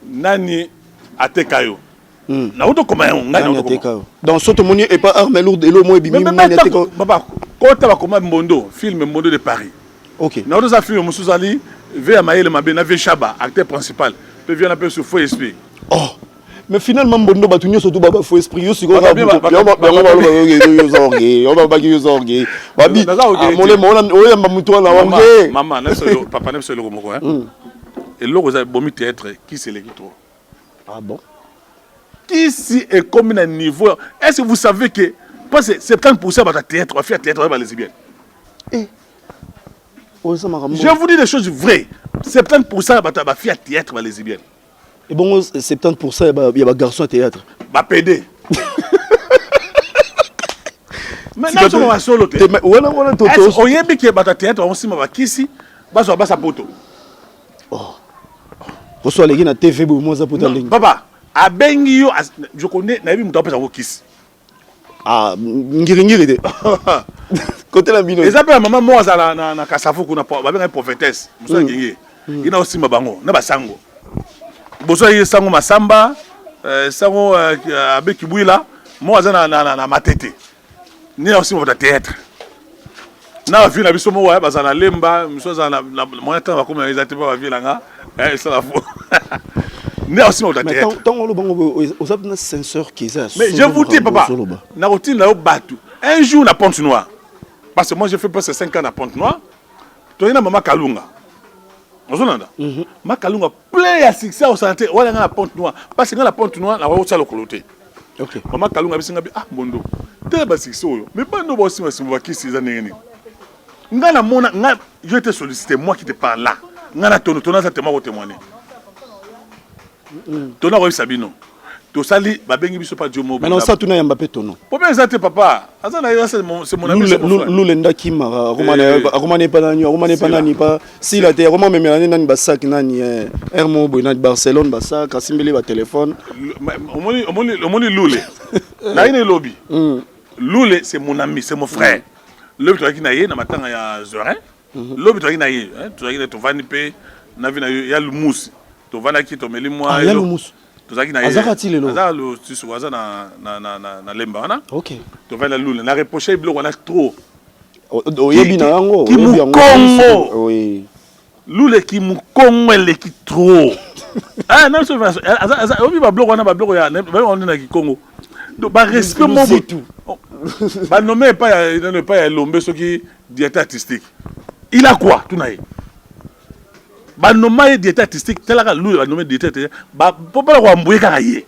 nani atekayo na auto comme ngani atekayo dans soto moni et pas arme lourde et lo mo bimi nani atekayo papa kota ba comme Mbondo film Mbondo de Paris OK na auto ça film Musuzali ve Maël Mabé na ve Chaba acteur principal peut vient un peu sur faux esprit oh mais finalement Mbondo batunyo surtout baba faux esprit yo siko ba babi mole mona oya mamuto na wange maman na so papa na so le moko hein et logo za bomi théâtre qui c'est l'équipe trop ah bon qui si est comme un niveau est-ce que vous savez que parce que 70% de théâtre va faire théâtre va les lesbiennes je vous dis des choses vraies 70% va faire théâtre va les lesbiennes. Et bon, 70% il y a des garçons à théâtre. Bah, PD. Maintenant, on va solo. On y a bien qui est théâtre, on s'y va ici, on va sa poto. Oh. Reçoit les gens à TV, moi, ça poto. Papa, à Bengio, je connais, n'a vu mon temps pour sa kiss. Ah, ngiri. Côté la bino. Les appels à maman, moi, na Kasafou, qu'on a une prophétesse. Il y a aussi ma bango, na basango. Boso yi sango masamba sango avec Kibouila moi na matete ni aussi mon théâtre na vie na biso mo wa bazana lemba miso za na mon temps va comme ils étaient pas vie là nga ça la fou ni aussi mon théâtre mais tant le bango aux abna censeur qui ça mais je vous dis papa na routine na batu un jour na Pointe Noire parce que moi j'ai fait presque 5 ans na Pointe Noire to ina mama Kalunga Ozonanda. Makalunga plein ya succès au santé wala nga la Pointe Noire parce que nga la Pointe Noire na wa le coloté. OK. Mama Kalunga bisinga bi ah Mbondo. Te ba succès oyo. Mais bando ba aussi ma ki ces années ni. Nga na mona nga je t'ai sollicité moi qui te parle là. Nga na tona ça témoin témoigner. Tona ko Sabino. To sali ba bengi biso pa Diomo. Mais non ça tuna Mbappé tono. Pourquoi ça te papa? Azana c'est mon ami c'est mon frère. Lulenda Kimara, romane panani pas si la terre roman même nani basak nani Hermo Bonat Barcelone basak asimbeli ba téléphone. Omoni Lule. Na ine lobby. Lule c'est mon ami, c'est mon frère. Lobby to akina ye na matanga ya Zorin. Lobby to akina ye, to akina to vani pe na vina ya Lumus. To vana ki to meli moi. Ya Lumus. Azarati lelo azalo tisu waza na lemba wana OK to va la lule na reprocher bloko wana trop oyebi na yango Kongo oui lule ki mu Kongo le ki trop ah non so obi ba bloko wana ba bloko ya on na ki Kongo donc ba respect mon tout ba nommé pas ne pas Lombe ce qui directeur artistique il a quoi tout naï ba nommé directeur artistique tel que lui ba nommé directeur ba pas ko amboué karaye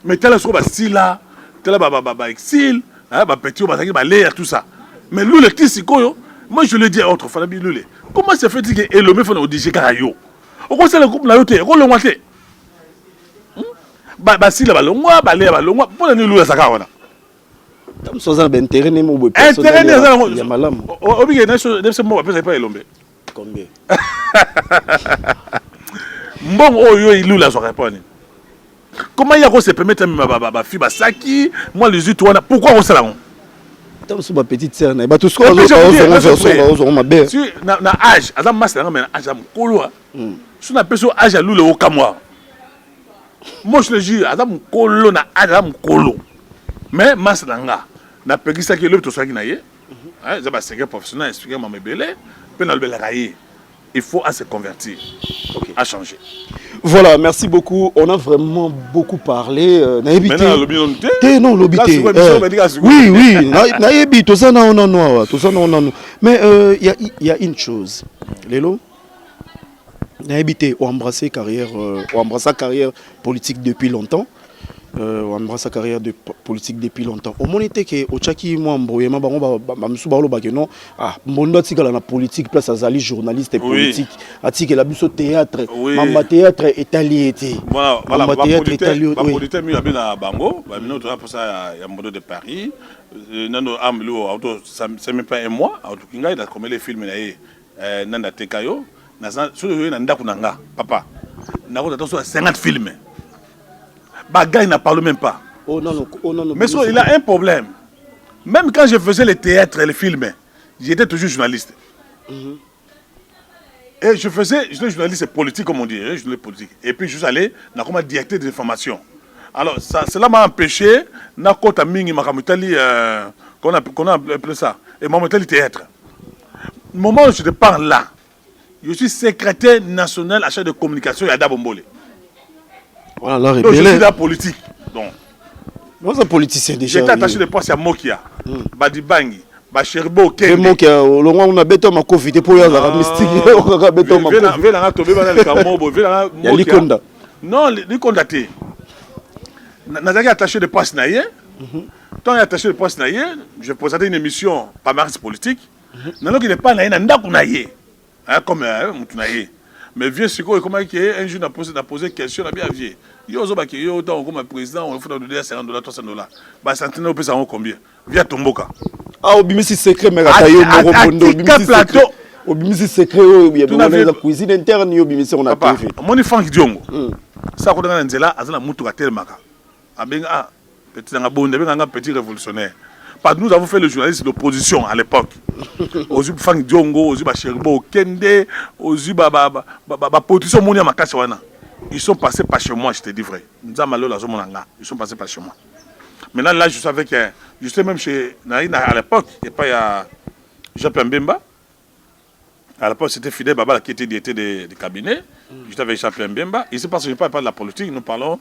mais tel que ba sila tel ba exil ba petit ba ba l'air tout ça mais lui le tisi koyo moi je le dis à autre fana bi lui comment ça fait dire que Elomé fana odije karayo o ko sala coupe na yote ko le ngwate ba sila ba longwa ba l'air ba longwa pour ni lui ça ka wana tam soza ba intérêt ne mo personnel ya malamu obi ke na so de mo ba pas Elomé combien Mbong oyo il la so répondre. Comment il y a se permettre ma fille basaki moi les yeux toi pourquoi on ça là tam so ba petite sœur na ba tout ce qu'on ma belle si na âge azam master na âge am kolo so na peso âge lule o kamwa moi je le dis azam kolo na âge am kolo mais master nga na pekisa ki le to so ki na ye hein za ba secret professionnel expliquer ma mebele pe na le bela il faut à se convertir, à changer. Voilà, merci beaucoup. On a vraiment beaucoup parlé. Maintenant, le bilan non, l'obité. Oui, oui. Tout ça, non. Mais il y a une chose. Lélo, on embrasse sa carrière politique depuis longtemps. On embrasse sa carrière de politique depuis longtemps. Au moment que Ochaki moi mboyema bango ba musubalo ba que non ah mbondo atikala na politique place azali journaliste et politique atikela biso théâtre mamba théâtre italiété voilà politique mi abena bango ba mino to pour ça ya mbondo de Paris nando amlo auto c'est même pas un mois auto kinga il a comme les films na nanda tekayo na sur na ndaku nanga papa na ko attention à 50 films. Bagay il n'en parle même pas. Oh non. Mais il a un problème. Même quand je faisais les théâtres et les films, j'étais toujours journaliste. Et j'étais journaliste politique, comme on dit, journaliste politique. Et puis je suis allé dans comme directeur de l'information. Alors cela m'a empêché, na kota mingi makamutali qu'on a appelé ça, et makamutali théâtre. Au moment où je te parle là, je suis secrétaire national à charge de communication à Dabombole. Voilà, donc je suis la politique. Donc, moi, un politicien déjà. J'étais attaché de poste à Mokia, Badibangi, Bacherbo, Kende. Mokia, on a béton ma confité pour y aller à la mystique. On a béton ma confité. Il y a Likonda. Non, Likonda t'es. Nazaki attaché de poste naïe. Tant attaché de poste naïe, je présentais une émission par Marx politique. Non, il n'est pas naïe, naïe. Comme naïe. Mais vieux Siko, comment un jour a posé question, on a bien vu. Yo, comme président, on fait $50, $300. Bah, centenaire, on peut savoir combien. Via Tomboka. Ah, au bimisi secret, mais à plateau. Au bimisi secret, il y a la cuisine interne, au bimisi, on a pas fait. Mon Franck Diongo. Ça, quand on a un zéla, on a moutou à tel maka. Petit révolutionnaire. Parce que nous avons fait le journaliste d'opposition à l'époque. Ozu Franck Diongo, Ozu Bacherbo, Kende, Ozu position Monia Makaswana. Ils sont passés par chez moi, je te dis vrai. Ils sont passés par chez moi. Maintenant, là, je savais que. Je sais même chez Naïna à l'époque, il n'y a pas Jean-Pierre Mbemba. À l'époque, c'était Fidel Baba qui était directeur du cabinet. J'étais avec Jean-Pierre Mbemba. Ici, parce que je ne parle pas de la politique, nous parlons.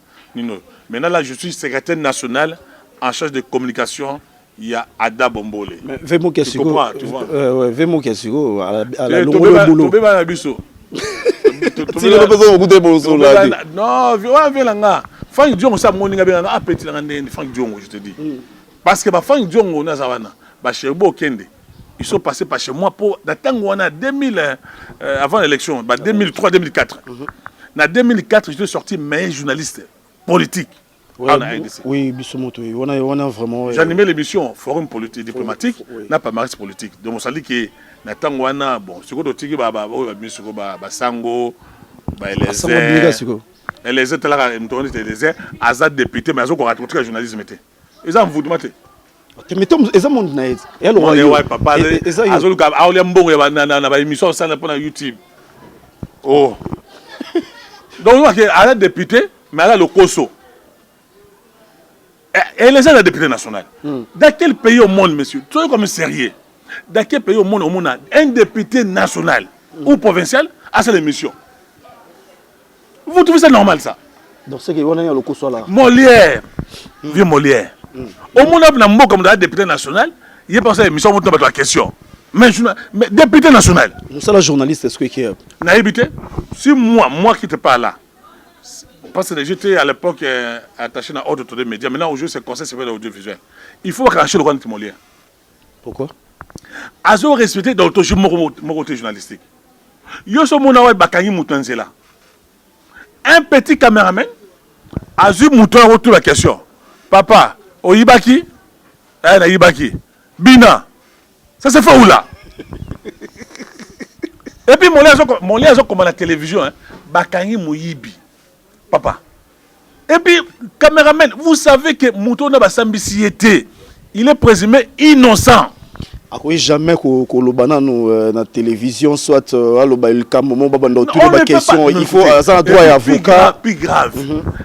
Maintenant, là, je suis secrétaire national en charge de communication. Il y a Ada Bombole. Vemo Kessigo. Tu vois. Vemo Kessigo à la longue boulot. Non, viens Franck Diongo, ça mon n'inga un petit Franck Diongo, je te dis. Parce que Franck Diongo, on a Savana, Bacherbo Kende. Ils sont passés par chez moi pour d'attendre on a 2000 avant l'élection, 2003-2004. En 2004, je suis sorti meilleur journaliste politique. Oui, Bissomoto, on a vraiment. J'animais l'émission Forum politique diplomatique, n'a pas marché politique. Donc on s'est dit que Natangwana, bon, ce que tu dis, Sango, les Azad député, mais ils ont rencontré le journalisme. Ils ont voulu mater. Ils ont monté. Papa, ils ont émission sur YouTube. Oh. Donc, il y a un député, mais il y a le COSO. Et les gens de député national. Dans quel pays au monde, monsieur, tu es comme sérieux? Dans quel pays au monde, un député national ou provincial a cette émission? Vous trouvez ça normal, ça? Donc, c'est qu'on a le coup là. Molière. Vieux Molière. Au monde, on a un mot comme député national, il y a pas ça émission, on va la question. Mais député national. Nous sommes la journaliste, est-ce que naïveté? Si moi qui te parle là, parce que j'étais à l'époque attaché à l'ordre des médias, maintenant aujourd'hui c'est conseil supérieur de l'audiovisuel. Il faut cracher le roi de Molière. Pourquoi? Azo respecté dans mon côté journalistique. Yo so mona wa bakangi mutanzela. Un petit caméraman Azu mouton retour la question. Papa, oyibaki? Na yibaki. Bina. Ça se fait où là? Et puis mon lien comme à la télévision, bakangi moyibi. Papa. Et puis, caméraman, vous savez que Mouton Basambisiété, il est présumé innocent. Oui, jamais qu'on la télévision, soit il question, il faut un droit et avocat. Plus grave,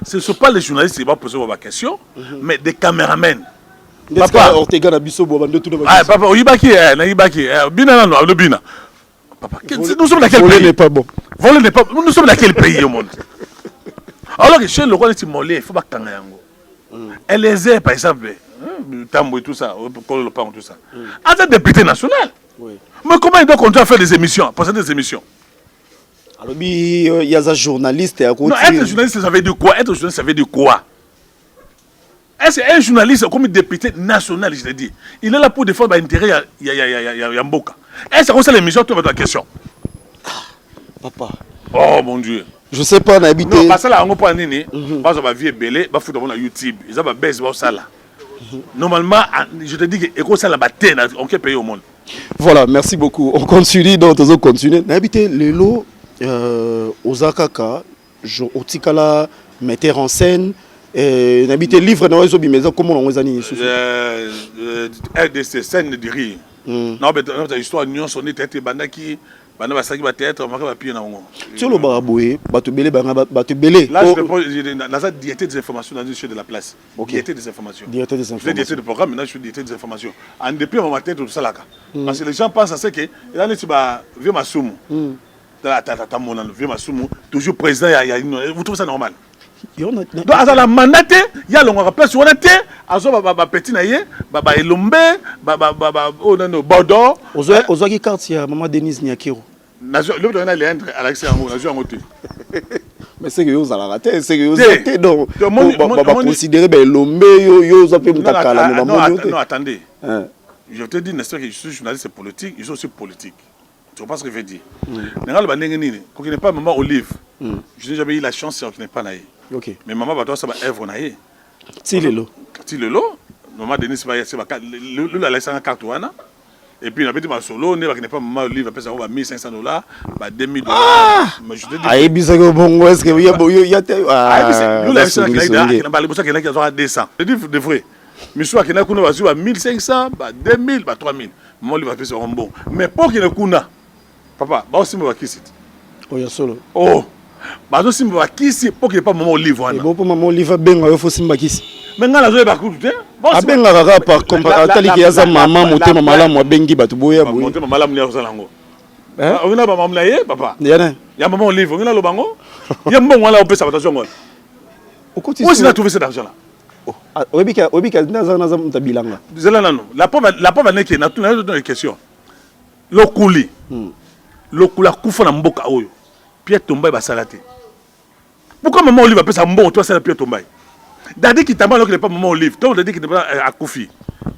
ce ne sont pas les journalistes qui vont poser vos questions, mais des caméramans. Papa, Ortega na biso bo bande tout ah papa, oyibaki na yibaki. Bina na no bina. Papa, nous sommes dans quel pays? Voler n'est pas bon. Voler n'est pas. Nous sommes dans quel pays au monde? Alors que chez le roi de Molé, il faut pas kanga yango. Elle les est, par exemple, Tambo et tout ça, le pan tout ça. Un député national. Oui. Mais comment il doit continuer à faire des émissions, passer des émissions? Alors, il y a un journaliste à côté. Non, être journaliste, ça veut dire quoi? Être journaliste, ça veut dire quoi? Est-ce qu'un journaliste, comme député national, je l'ai dit, il est là pour défendre l'intérêt de Mboka? Est-ce que c'est l'émission, tu vas ta question? Papa. Oh mon Dieu. Je sais pas, on a habité. Non, parce que là, on pas nini, parce que ma vie est belle, bah foutre sur YouTube, ils ont ma baisse, ça là. Normalement, je te dis que ça la bataille, on peut payer au monde. Voilà, merci beaucoup. On continue, donc on continue. On a habité Lelo, Osakaka, Otikala, metteur en scène. On a habité livre dans les mais comment on a dit RDC, scène de rire. Non, mais dans l'histoire, nous sommes des bandaki. Bana basaki ba théâtre maka ba pied na ngo. Tu le baraboué, batu belé batu belé. Là je propose la diété des informations dans une chaîne de la place. Diété des informations. Diété des informations. Diété de programme, maintenant je suis diété des informations. En depuis mon matin tout ça là. Parce que les gens pensent à ce que là ne tu ba vieux masumu. Ta mon vieux masumu toujours présent vous trouvez ça normal? Donc à la mandate, il y a l'on rappelle sur la terre, azo ba petit na ye, ba elombe, ba oh non Bordeaux. Ozaki carte ya maman Denise Nyakiro. Le donner les entre Alexis Ango, nazo ngote. Mais c'est que yo za raté, c'est que yo zate donc ba considérer ba elombe yo za pe mutakala mais maman non attendez. Je te dis n'est-ce pas que je suis journaliste politique, je suis aussi politique. Tu vois pas ce que je veux dire? Nengal ba ndenge nini, ko ki n'est pas maman Olive. Je n'ai jamais eu la chance de ne pas naïe. OK. Mais maman va ça va œuvre naïe. Ti lelo. Ti lelo. Maman Denis va c'est le la laisser en carte wana. Et puis on a dit ma solo ne va pas maman Olive va ça va $1,500 ba $2,000. Mais je te dis ah bisa ko bongo est-ce que ya ah nous la laisser en ba le bossa qui a 200. Je dis de vrai. Monsieur qui na kuna va sur $1,500 ba $2,000 ba $3,000. Maman Olive va faire un bon. Mais pour qui ne kuna papa, ba aussi me va kisit. Oh ya solo. Oh. Ba zo simba kisi pour que pas maman Olive wana. Bon pour maman Olive benga yo fo simba kisi. Mais ngala zo ba kutu te. Abenga kaka par atali ki yaza maman motema malamu abengi batu boya boya. Motema malamu ya kozala ngo. Ona ba maman na ye papa. Yana. Ya maman Olive, ona lo bango. Ya mbongo wala opesa batation ngo. Où est-ce qu'il a trouvé cet argent là? Obika naza mtabilanga. Zela nano. La pauvre neke na tout na question. Lokuli. Lokula kufa na mboka oyo. Pierre Tombaï va s'arrêter. Pourquoi maman Olive appelle ça bon, toi c'est la Pierre Tombaï? Dadi Kitamba alors qu'il n'est pas maman Olive, toi on a dit qu'il n'est pas à Koufi.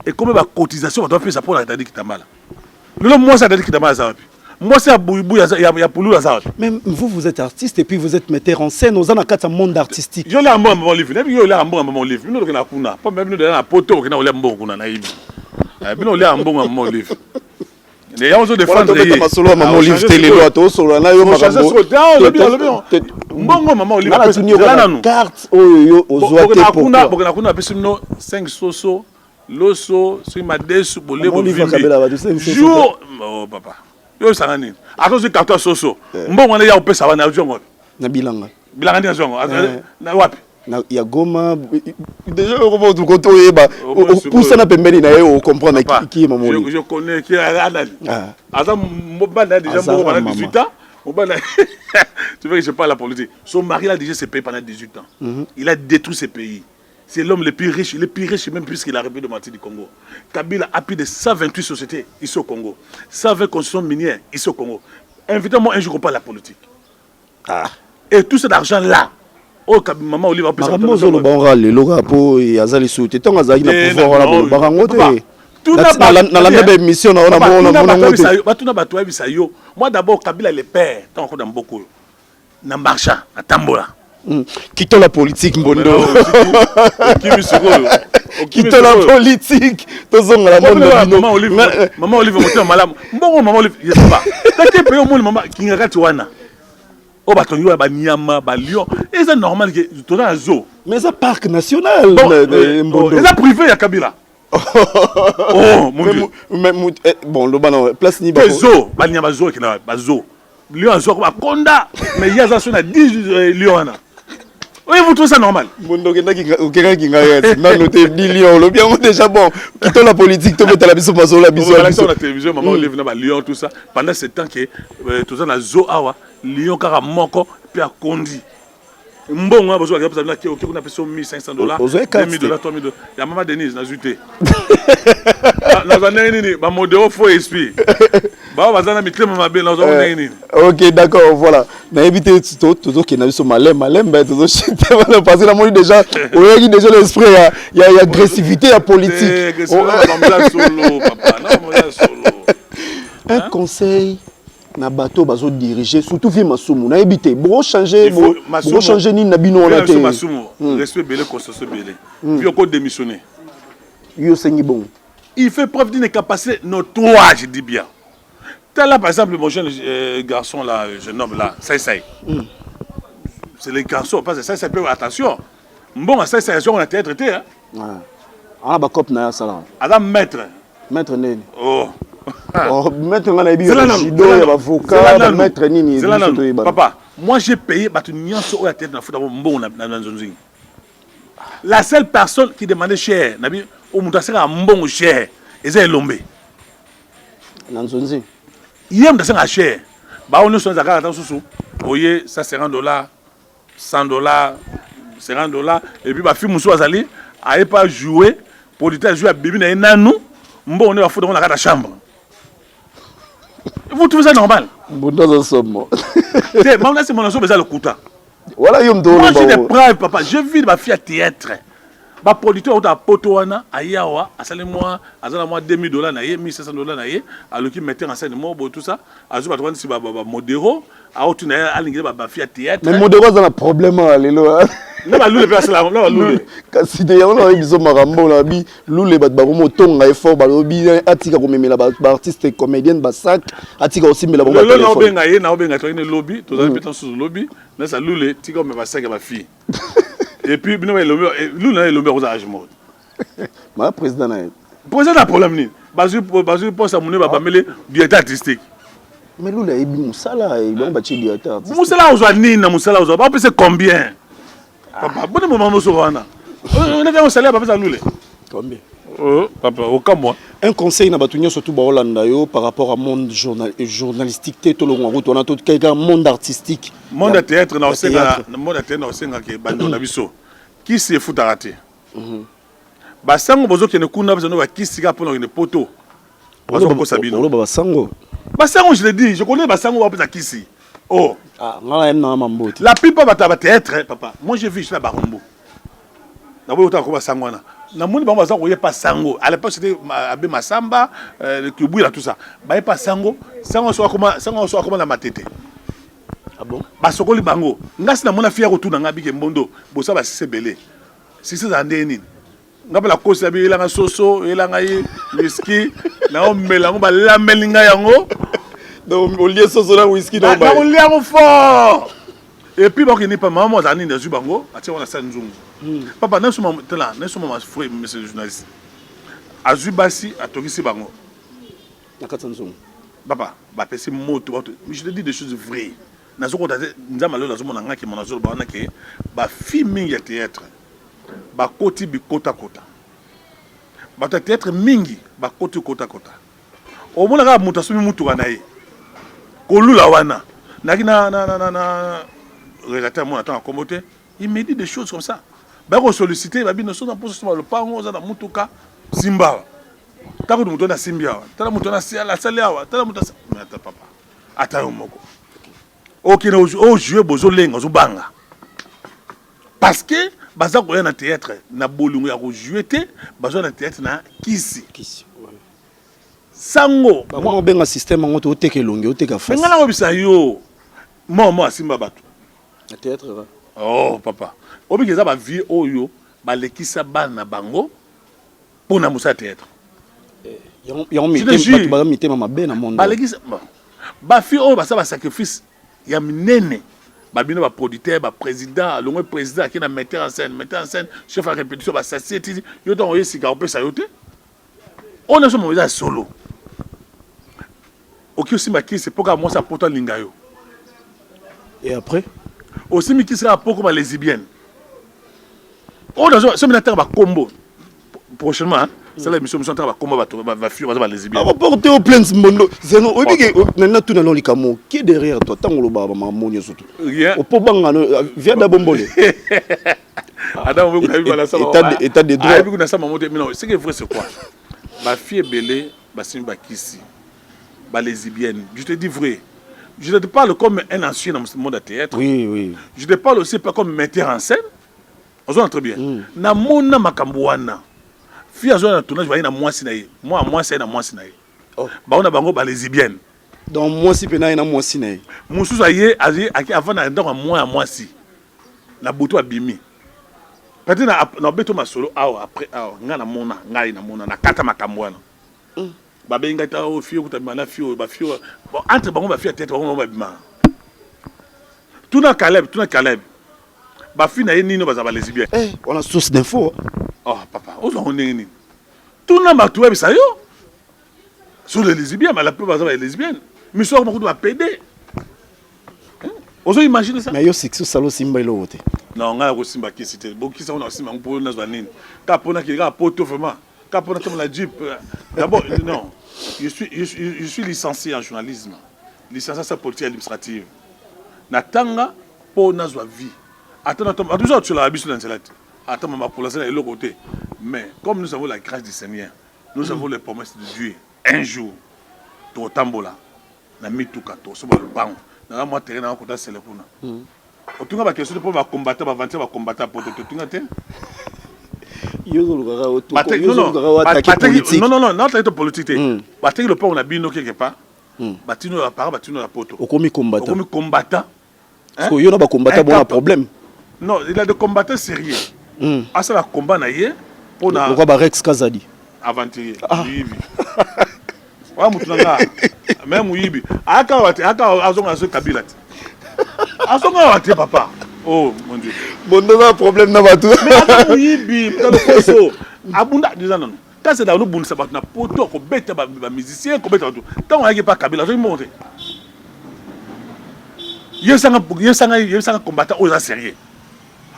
Et combien de cotisation on doit faire ça pour la Dadi Kitamba là? Le moi c'est Dadi Kitamba là. Moi c'est à Boubou, il y a Poulou là. Mais vous êtes artiste et puis vous êtes metteur en scène, aux en a monde artistique. Je l'ai un bon maman Olive, je l'ai un bon maman Olive. Nous on a kuna, pas même nous dans la poteau qu'on a un bon kuna naïve. Nous on a un bon maman Olive. Les gens ont défendu les solo maman Olive télé to solo na yo makambo mbongo maman Olive carte oyo ozoate pourquoi bokena kuna pesino 5 soso loso sur ma desu bolebo jour oh papa yo sangani attention carte soso mbongo na ya opesa wana jongo na bilanga ni jongo na wapi na ya Goma déjà comment tu comptes yeba pour ça na pembeni na yo comprendre qui est maman Olive. Je connais qui est Adali. Adam Mobana déjà mort pendant 18 ans. Mobana tu veux que je parle la politique. Son mari a déjà ses pays pendant 18 ans. Il a détruit ses pays. C'est l'homme le plus riche, même plus qu'il a rêvé de Martyr du Congo. Kabila a plus de 128 sociétés ici au Congo. 120 constructions minières ici au Congo. Invitez-moi un jour qu'on parle la politique. Et tout cet argent là. Oh maman Olive a payé. Maman Zolo banra le loga po ya zali souté tant azali na pouvoir la barango te. Tout na la mission na ona ngote. Batuna batwa bisa yo. Moi d'abord Kabila le père tant ko Mboko. Na marcha na tambola. Quittons la politique Mbondo. Quittons la politique. Tozonga la maman Olive. Maman Olive moto malamu. Mbongo maman Olive, je sais pas. Quand tu payes au monde maman kinga wana. Oh bah ton nyama bah lion et c'est normal que tu as un zoo mais c'est parc national et ça privé ya Kabila oh mon Dieu bon le ban place ni ba zoo ba nyama zoo qui na ba zoo lion zoo ba konda mais il y a ça sur 10 lions là oui vous trouvez ça normal mondo kenda ki ngaya na noté 10 lions le bien déjà bon quittons la politique to mettre la biso paso la biso la télévision maman Olive na ba lion tout ça pendant ce temps que tout ça na zoo awa lion kaka moko puis a kondi mbongo bozo ka pesa na ki on a payé $1,500 $2,000 $3,000 ya maman Denise na zuté na zana nini ba modèle faux esprit ba bazana mitlema mabe na zo nini. OK, d'accord, voilà. Na éviter tout qui na biso malem ben tout chité voilà parce que la moni déjà on a dit déjà l'esprit il y a agressivité à politique. Solo papa, non solo. Un conseil na bateau bazo diriger surtout vie masumu na éviter bon changer ni na bino on a été masumu respect belé consensus belé puis on démissionner yo sengi bon il fait preuve d'une capacité notoire je dis bien tel là par exemple mon jeune garçon là jeune homme là c'est les garçons parce que ça peut attention bon ça on a été traité hein ah ba cop na sala adam maître neni oh maître ngana ebi judo ya avocat maître nini papa moi j'ai payé batu nyonso oya tête na futa mbongo na nzonzingi la seule personne qui demandait cher nabi o mutu asanga mbongo cher eza elombe na nzonzingi yem dasanga cher ba on so zakaka ta susu oye ça $50 $100 $50 et puis ba fi musu azali aye pas jouer producteur jouer bibi na enanu mbongo ne ba futa on na kata chambre. Vous trouvez ça normal? Bon, dans un somme. C'est mon ensemble, c'est le couta. Voilà, moi, j'ai des preuves, papa. J'ai vu ma fille à théâtre. Ma producteur, au Potoana, à Yawa, à Salé-moi, à $2,000, $1,500, à l'outil mettait en scène, tout ça. À Zou, à si Modéro, à Otuna, à l'ingé, ma fille à théâtre. Mais Modéro, c'est un problème, allélo. Non, mais Loulé, c'est la Loulé. Si tu as un marambo, la bi, Loulé, Baromo, Tonga, effort, Balobi, Atika, comme la artiste et comédienne, Bassak, Atika aussi, mais la bombe. Le lobby, tout le temps sur le lobby, mais ça Loulé, Tika, mais Bassak, ma fille. Et puis, Loulé, le meilleur âge mode. Ma président, président a problème. Basile, pour ça, mon nez, directeur artistique. Mais Loulé, il y a Moussala, il y a un bâti directeur artistique. Moussala, on a Nina, Moussala, on a c'est combien? Papa, bon moment, on a un salaire, papa, ça Loulé. Combien? Papa, aucun mois. Un conseil na batunya surtout ba Hollanda yo par rapport à monde journalistique té to longo route on a tout quelqu'un monde artistique. Monde de théâtre na osenga monde de théâtre na osenga ke bando na biso. Qui se fout à rater? Ba sango bozo ke ne kuna besoin ba kisika pour une poto. Bozo ko sabino. Ba sango. Ba sango je le dis, je connais ba sango ba kisi. Oh. Ah, ngala na mamboti. La plupart ba théâtre papa. Moi j'ai vu cela Barombo. Na bo ta ko ba sango na. Na moni ba baza ko yepa sango. À l'époque c'était Abbé Massamba, le Kibouila tout ça. Ba yepa sango, sango so comme la matete. Ah bon? Ba sokoli bango. Ngasi na mona fiya ko tuna ngabi ke mbondo. Bosa ba sisebele. Sisi za ndeni. Ngaba la kosi abi elanga soso, elanga yi whisky, na o melango ba lamelinga yango. Donc au lieu soso na whisky na ba. Na o liango fort. Et puis bon n'est pas maman zani na zubango, atia on a ça nzungu. Papa na suma tela, na suma frère monsieur journaliste. Azubasi atokisi bango. Na katanzungu. Papa, ba pesi moto, mais je te dis des choses vraies. Na zoko nzama lo na zomo na ngaki mona zo ba na ke ba film ya théâtre. Ba koti bi kota kota. Ba théâtre mingi ba koti kota kota. O mona ka muta sumi mutu kana ye. Kolula wana. Na rédacteur mon attend à commoter, il me dit des choses comme ça. Ben on sollicité, ben nous sommes en position le pas on a mutuka Simba. T'as vu mutona Simbia, t'as mutona la salawa, t'as mutona mais attends papa. Attends moko. OK no jouer bozo lenga zo banga. Parce que baza ko na théâtre na bolungu ya ko jouer té, bazo na théâtre na kisi. Sango, moi benga système ngoto oteke longi oteka face. Ngala ngo bisa yo. Moi Simba batu. Le théâtre. Oh papa. Obi keza ba vie oyo ba lekisa bana bango pour na musa théâtre. Ya on mité ba mité mama bena monde. Ba lekisa ba fi oyo ba sa ba sacrifice ya minene. Ba bino ba producteur, ba président, le président qui na metteur en scène, chef à répétition ba société, yo don oyo sika opesa yote. On a so mo solo. OK aussi ma qui c'est pour que moi ça porte lingayo. Et après aussi mi qui sera pour comme lesbienne. On a ce ministère va combo prochainement c'est la mission mission ta comment va fuir va les bien va porter au plein mondo zeno obi ke nana tuna non likamo qui est derrière toi tangolo baba mamonyo surtout rien au pobanga via da bombole Adam vous avez la ça état de droit ah vous na ça maman mais non c'est que vrai c'est quoi ma fille belé ba simba kisi ba lesbienne je te dis vrai je ne te parle comme un ancien dans le monde de théâtre oui je te parle aussi pas comme metteur en scène on se très bien na mona makambo wana fille azo na tournage va na mwasi na ye moi mwasi na mwasi na ye ba on a bango ba lesbienne donc mwasi pena na mwasi na ye mususu aye aki avant na ndako moi mwasi na buto abimi peut-être na beto masolo awa après awa nga na mona ngai na mona na kata makambo wana ba benga ta o fille kuta na fille ba fille bon entre bango ba fille tête bango ba bima tuna Caleb ba fille na ye nino ba za ba lesbienne on a source d'info oh papa on est nini tuna ba tuwa bisa yo sur les lesbiennes mais la plupart ba lesbiennes mais so beaucoup ba pédé ozo imaginer ça mais yo sexo salo simba ilo wote non nga ko simba ki cité bo ki ça on a simba pour na zo nini ka pona ki ga poto vraiment ka pona comme la jeep d'abord non je suis licencié en journalisme licencié en politique administrative natanga po na zo vie attends toujours tu la habitude dans cela attends ma pour la l'autre côté mais comme nous avons la grâce du Seigneur nous avons les promesses de Dieu un jour to tambola na mituka to so ba lupango na moi terrain na ko ta sele kuna otunga ba question pour ba combattre ba vanter ba combattre pour to tunga te yo lo gara otu yo lo gara attaquer politique non attaquer politique ba te le pont na bino quelque part ba tino la para ba tino la poto okomi combattant parce que yo na ba combattant bon problème non il a de combattant sérieux asa ba combat na ye pour na ko ba Rex Kazadi aventurier yibi wa mutunanga même yibi aka azonga zo kabila azonga wate papa oh mon dieu bon na problème na batu mais aka yibi dans le koso abunda déjà non quand c'est dans le bon sabat na poto ko beta ba musicien ko beta tout tant on pas kabila zo monter yesanga combattant aux sérieux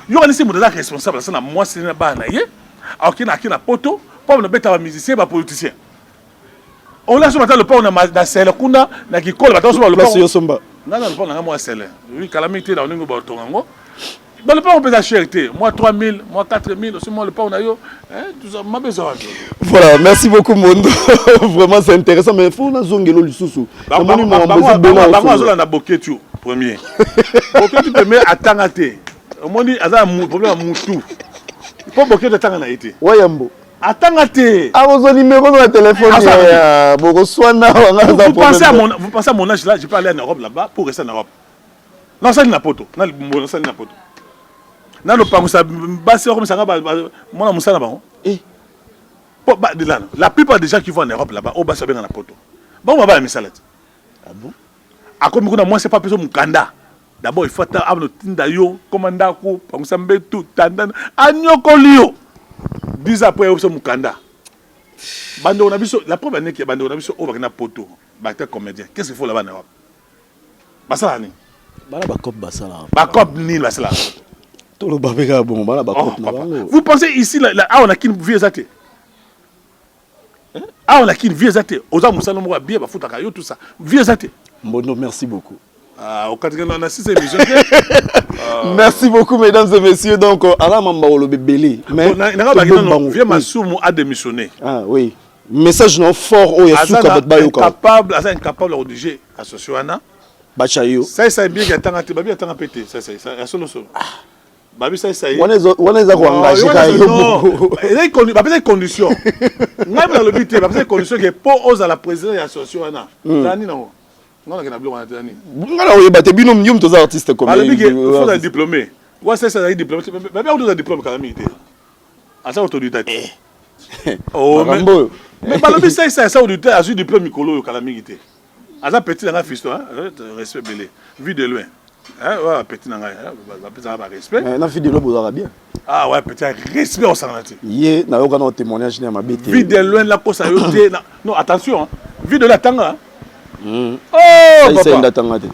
yo on est modèle responsable ça na moi c'est na ba na ye akina poto pas na beta ba musicien ba politicien on l'a sur le pont na sele kuna na kikola bato sur le pont yo somba na le pont na moi sele oui calamité na ningo ba tongango dans le pont on peut acheter moi 3000 moi 4000 aussi moi le pont na yo tout ça m'a besoin voilà merci beaucoup Mondo vraiment c'est intéressant mais faut na zongelo lisusu bango na boketu premier boketu premier atangate omoni aza problème mutu faut boketu atanga na été wayambo attendez. Ah, vos numéros de téléphone. Vous pensez à mon âge là, je peux aller en Europe là-bas pour rester en Europe. Non, ça n'est pas poto. Non, ça n'est pas poto. Non, le pas ça. Moi, mon ça là-bas. La plupart des gens qui vont en Europe là-bas, au bas ça bien en poto. Bon, on va aller salade. Ah bon? À comme moi, c'est pas besoin de Mukanda. D'abord, il faut avoir le tindayo, commanda ko, pour ça me tout tandan, agnokolio. 10 après au Mukanda. Bando na biso la preuve est que bando na biso au bakina poto, bakta comédien. Qu'est-ce qu'il faut là-bas en Europe? Basala ni. Bala bakop basala. Bakop ni basala. Tout le babega bon bala bakop na. Vous pensez ici là on a qu'une vie exacte. Ah on a qu'une vie exacte. Oza musano mo bien ba futaka yo tout ça. Vie exacte. Mono merci beaucoup. Ah au cadre on a 6 émissions. Merci beaucoup mesdames et messieurs donc ala mamba lo bebeli mais non vieux Masumu a démissionné. Ah oui. Message non fort o yasuka batbayo ko. Incapable de rédiger association ana. Bachayo. Ça bien que tanga te babia tanga pété ça solo solo. Babi ça. On est ko engager ka yo. Il connu ba condition. Même dans le but ba condition que pour aux à la présidence de l'association ana. Tani non. Non, on a bloqué en Tanzanie. Ngala o yebate bino myum to artiste comme. Il faut un diplômé. Ouais, c'est ça, un diplômé. Mais bien on a un diplôme calamité. À ça autorité. Oh mais balobi ça autorité a eu diplôme mikolo calamité. À ça petit dans fiston, respect belé. Vu de loin. Hein, ouais, petit dans ça va respect. Na fi de loin bozara bien. Ah ouais, petit respect au sanati. Yé na yo kana témoignage na mabete. Vu de loin la cosa yo té. Non, attention, vu de la tanga. Oh, papa. Ndatangate.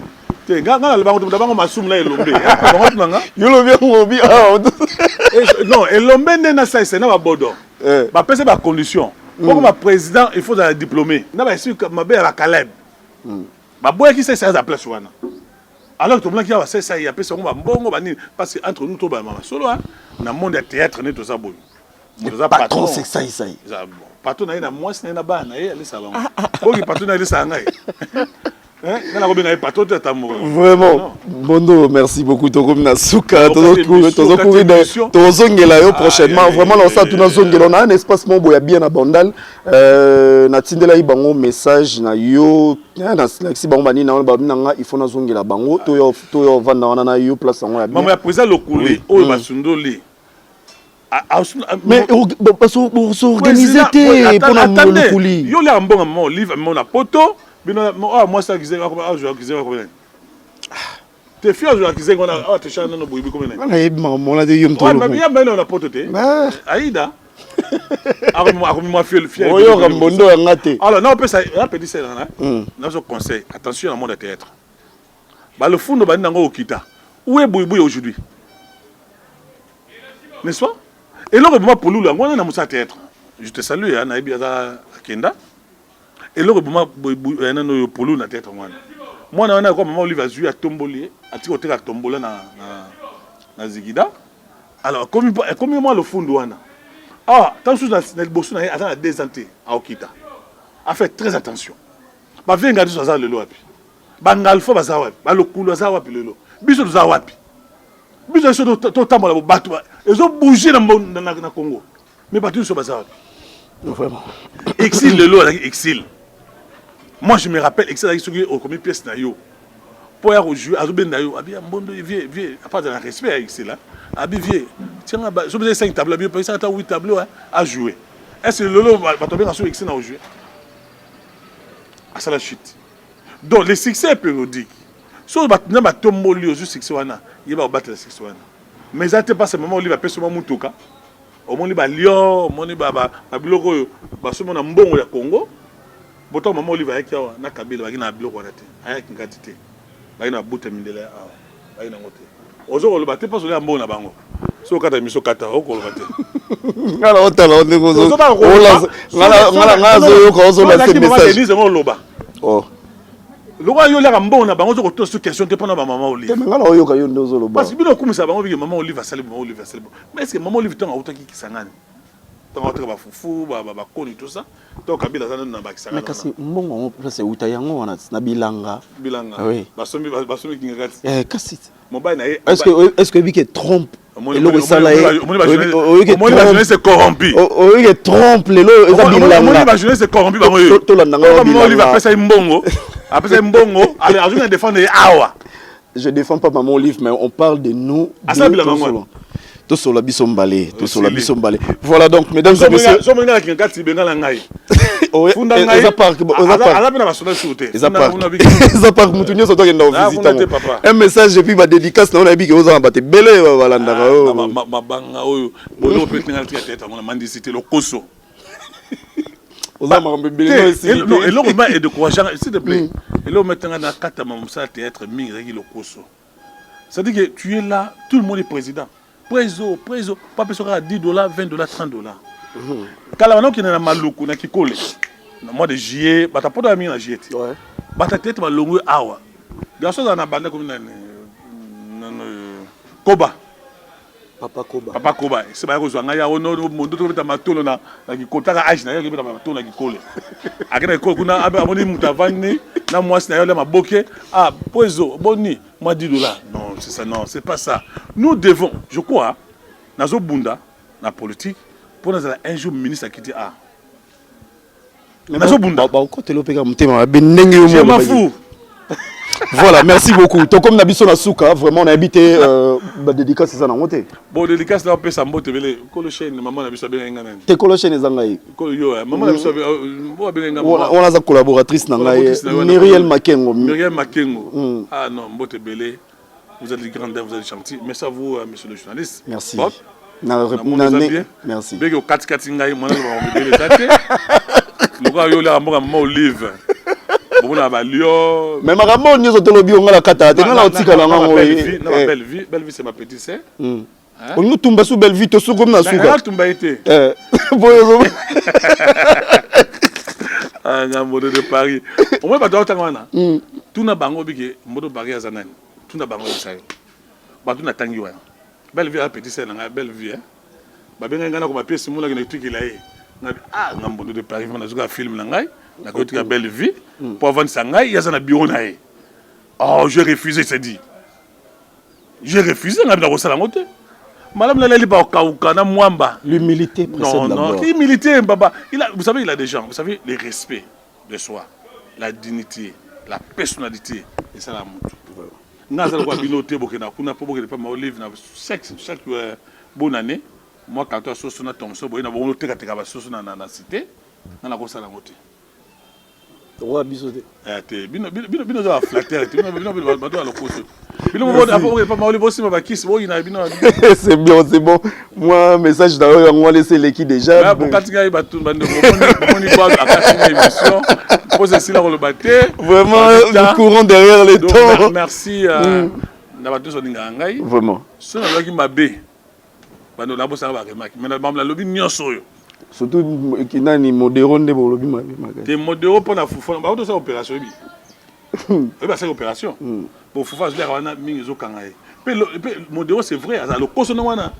Te nganga le bango ndabango masum na elombe. Bango tunanga. Yo lo bien ngobi. Non, elombe na ça c'est na bodo. Bah pèse ma condition. Pour ma président, il faut être diplômé. Non mais si ma belle à Caleb. Bah boy qui sait ça à place wana. Alors tout le monde qui a c'est ça il y a personne va bongo bani parce que entre nous tout ba mama solo hein. Dans monde de théâtre né tout ça boy. Patron c'est ça. Patron na moi c'est na ba na aller ça ba. Boki patron na aller ça ngai. Vraiment, Bondo, merci beaucoup. Tokomina Souka, Tozongela yo prochainement. Vraiment, là, ça, tout dans Zongela, on a un espace mon boya bien abondant. Na tindela i bango message na yo, na si bango bani na babina il faut na Zongela bango. To yo vanda na yo place bango ya bien. Maman ya président lokuli, o basundoli. Mais parce que s'organiser pour na lokuli. Yo le ambonga mon livre mon poto. Moi, ça, je t'es fier de la cuisine, on a te chanté dans le comme on a dit, on a poté. Aïda. Alors, non, on peut ça, petit ça, dans ce conseil, attention à mon théâtre. Le fond de Bandango au Kita. Où est Boui aujourd'hui? N'est-ce pas? Et là, pour nous, on a un théâtre. Je te salue, Naïbi Kenda. Et là, je polo na tête moi. Moi na comme maman Olive a joué à Tomboli, à tirer à Tombola na Zigida. Alors comme moi le fond douana. Ah, tant chose na le bosso na attend à désanté à Okita. A fait très attention. Ba venga du ça le lo api. Ba ngalfo ba za wapi. Ba le kulo za wapi le lo. Biso za wapi. Biso so to tambola bo batu. Ils ont bougé na Congo. Mais batu so ba za wapi. Vraiment. Exil le lo exil. Moi, je me rappelle, excellent, il y a une pièce na yo. Pour y jouer, à jouer na yo, abi mbondo vieux, à part de respect excellent. Abi vieux, tiens, je vous ai 5 tableaux, abi pour ça 8 tableaux à jouer. Est-ce que le lot va tomber dans ce excellent à jouer? À ça la chute. Donc le succès est périodique. Si on va tomber au lieu juste succès wana, il va battre le succès wana. Mais ça pas seulement on va passer sur Mutoka. Au moins il va Lyon, au moins il va biloko ba so na mbongo ya Congo. Boto maman Olive avec ya na kabila ba na biloko na te ayaki ngati ba na buta mindele ba na ngote ozo lo baté pas sur ya mbona bango so kata miso kata oko lo baté ngala otala ondeko zo ngala zo yo ko zo la message oh loko yo la mbona bango zo ko to sur question te pona ba maman Olive ngala oyo ka yo ndo zo lo ba parce que bino kumisa bango bi maman Olive asali maman Olive asali mais est-ce que maman Olive tanga utaki kisangani tanga utaka ba fufu ba koni tout ça to kabila sana na bakisanga mais kasi mbongo place utayango wana na bilanga oui basomi kingakati kasi mobile na est-ce que bike trompe et le sala mon jeunesse c'est corrompu que trompe le eza bilanga mon jeunesse c'est corrompu bango yo to landanga maman Olive apesa mbongo allez ajuna défendre awa je défends pas maman Olive mais on parle de nous tout sur la bisombalé, Voilà donc, mesdames et messieurs. Un message et puis ma dédicace, on a dit que vous en battez belé, voilà. Et l'homme est de courage, s'il te plaît. Et l'homme est en train de théâtre, c'est-à-dire que tu es là, tout le monde est président. Préso, pas besoin de $10, $20, $30. Quand on a qui na maluku na kikole, na mois de juillet, bata poda mi na juillet. Ouais. Bata tete ba longo awa. Garçon na banda comme na Koba. Papa Koba. C'est ba ko zwanga ya ono mondo to beta matolo na kikotaka age na yo beta matolo na kikole. Akena ko kuna aboni mutavani na mwasi na yo le maboke. Ah, préso, boni, moi $10. Non, c'est ça, non, c'est pas ça. Nous devons, je crois, dans le Bunda, dans la politique, pour nous un jour ministre qui dit ah. Dans le Bunda. Je m'en fous. Voilà, merci beaucoup. Donc comme Nabiso Nasuka, vraiment on a habité dédicace ça na moté. Bon dédicace là on peut s'emboter belé. Kolo chaîne maman na biso benga nani. Te kolo chaîne zangai. Kolo yo maman na biso bo benga. On a sa collaboratrice nangai Myriel Makengo. Ah non, mbote belé. Vous êtes grandeur, vous êtes gentil. Merci à vous monsieur le journaliste. Merci. Bob. Merci. Bego 4 ngai mona ba belé tate. Loko yo la maman Olive. Mais ma ramon nous autour de la cata, tu n'as pas tika la maman. Belle vie c'est ma petite sœur. On nous tombe sous belle vie, tout ce comme na souka. On tombe été. Ah, na mode de Paris. Au moins pas d'autant wana. Tout na bango biki mode Paris à Zanan. Tout na bango ça. Ba tout na tangi wana. Belle vie à petit c'est na belle vie hein. Ba benga ngana ko ba pièce mo la na tuki la na na mode de Paris na zuka film na ngai na ko tuka belle vie pour vendre ça ngai ya na bureau na oh j'ai refusé c'est dit. J'ai refusé na ko sala ngote. Madame Lali Baokauka, Mwamba. L'humilité précède d'abord. Non, l'humilité, Baba. Vous savez, il a des gens, vous savez, le respect de soi, la dignité, la personnalité, et ça la montre. Naza le binoté, Bokena, Kuna, Pobo, pas ma olive, chaque bonne année, moi, quand tu as sauce na Thomson, il y a un autre qui a sauce na cité, dans la grosse à la montée. Roi bisoté. Bino za flatter, bino bato ala koso. C'est bien, c'est bon. Moi, message d'ailleurs, on va laisser l'équipe déjà. Vraiment, nous courons derrière les temps. Merci. Vraiment. Surtout qui n'a ni modéro ne pour le bima. Des modéros pour la foufa. Bah on opération bi. Bah c'est opération. Pour foufa je l'ai wana mingi zo kangaye. Pe modéro c'est vrai, ça le koso no wana.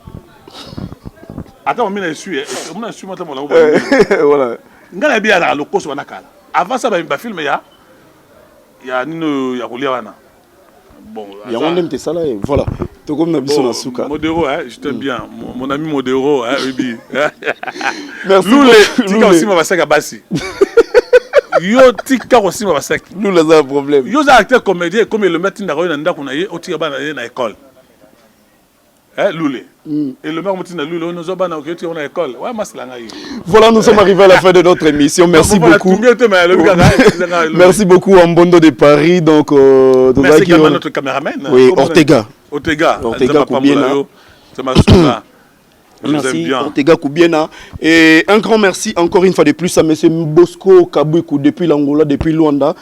Attends, on m'a su, on a su moi voilà. Ngala bi ala le koso wana kala. Avant ça ba film ya nino ya kolia wana. Bon, il y a un même ça là voilà. Tout comme na biso na suka. Modéro hein, je t'aime bien. Mon ami Modéro hein, oui. Merci. Tika aussi ma basaka basi. Yo tika aussi ma basaka. Nous là un problème. Yo za acteur comédien comme le mettre na royo na ndako na ye otika ba na école. Hein Loulé. Et le maire Moutina Loulé on nous ba na otika na école. Ouais masla nga yi. Voilà, nous sommes arrivés à la fin de notre émission. Merci beaucoup. Merci beaucoup Ambondo de Paris. Donc, merci également à notre caméraman. Oui, Ortega. Ortega Koubiena. C'est ma soeur. Merci Ortega Koubiena. Et un grand merci encore une fois de plus à M. Bosco Kabouikou depuis l'Angola, depuis Luanda.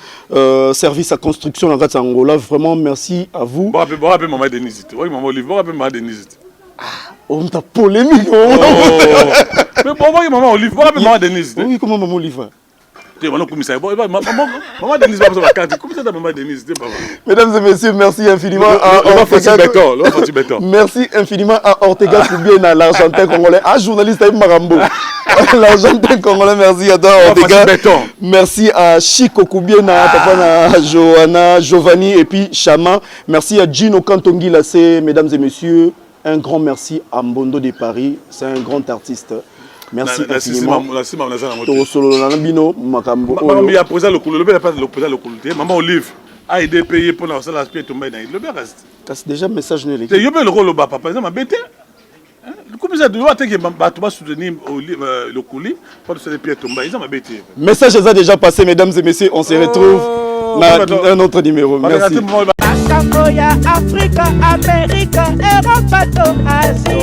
Service à construction en Angola. Vraiment merci à vous. Bon, rappelez maman Denise. Oui, maman Olive. Bon, rappelez maman Denise. On t'a polémique. Mais bon, maman Olive. Bon, rappelez maman Denise. Oui, comment maman Olive? Maman Denise, maman Denise. Mesdames et messieurs, merci infiniment à Ortega. Merci infiniment à Ortega Koubiena, l'Argentin congolais. Ah, journaliste à Marambo. L'Argentin congolais, merci à toi Ortega. Merci à Chico Koubiena, papa Johanna, Giovanni et puis Chama. Merci à Gino Kantongi Lassé, mesdames et messieurs. Un grand merci à Mbondo de Paris. C'est un grand artiste. Merci infiniment. Maman Olive a aidé payer pour la salle à pied tomber dans le reste. C'est déjà message ne l'équipe. Il y a le rôle par exemple ma bête. Comme ça doit être que soutenir le coulis pour se les pieds tomber, ils ont ma bête. Message est déjà passé mesdames et messieurs, on se retrouve dans un autre numéro. Merci. Tangoya, Africa, America, Europa, to Asie.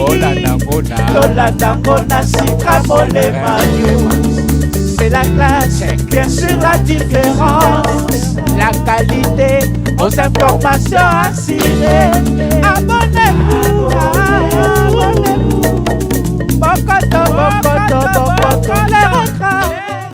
Tola Dangona, Sika, Molema, c'est la classe, bien sûr la différence. La qualité, aux informations assurées. Abonnez-vous.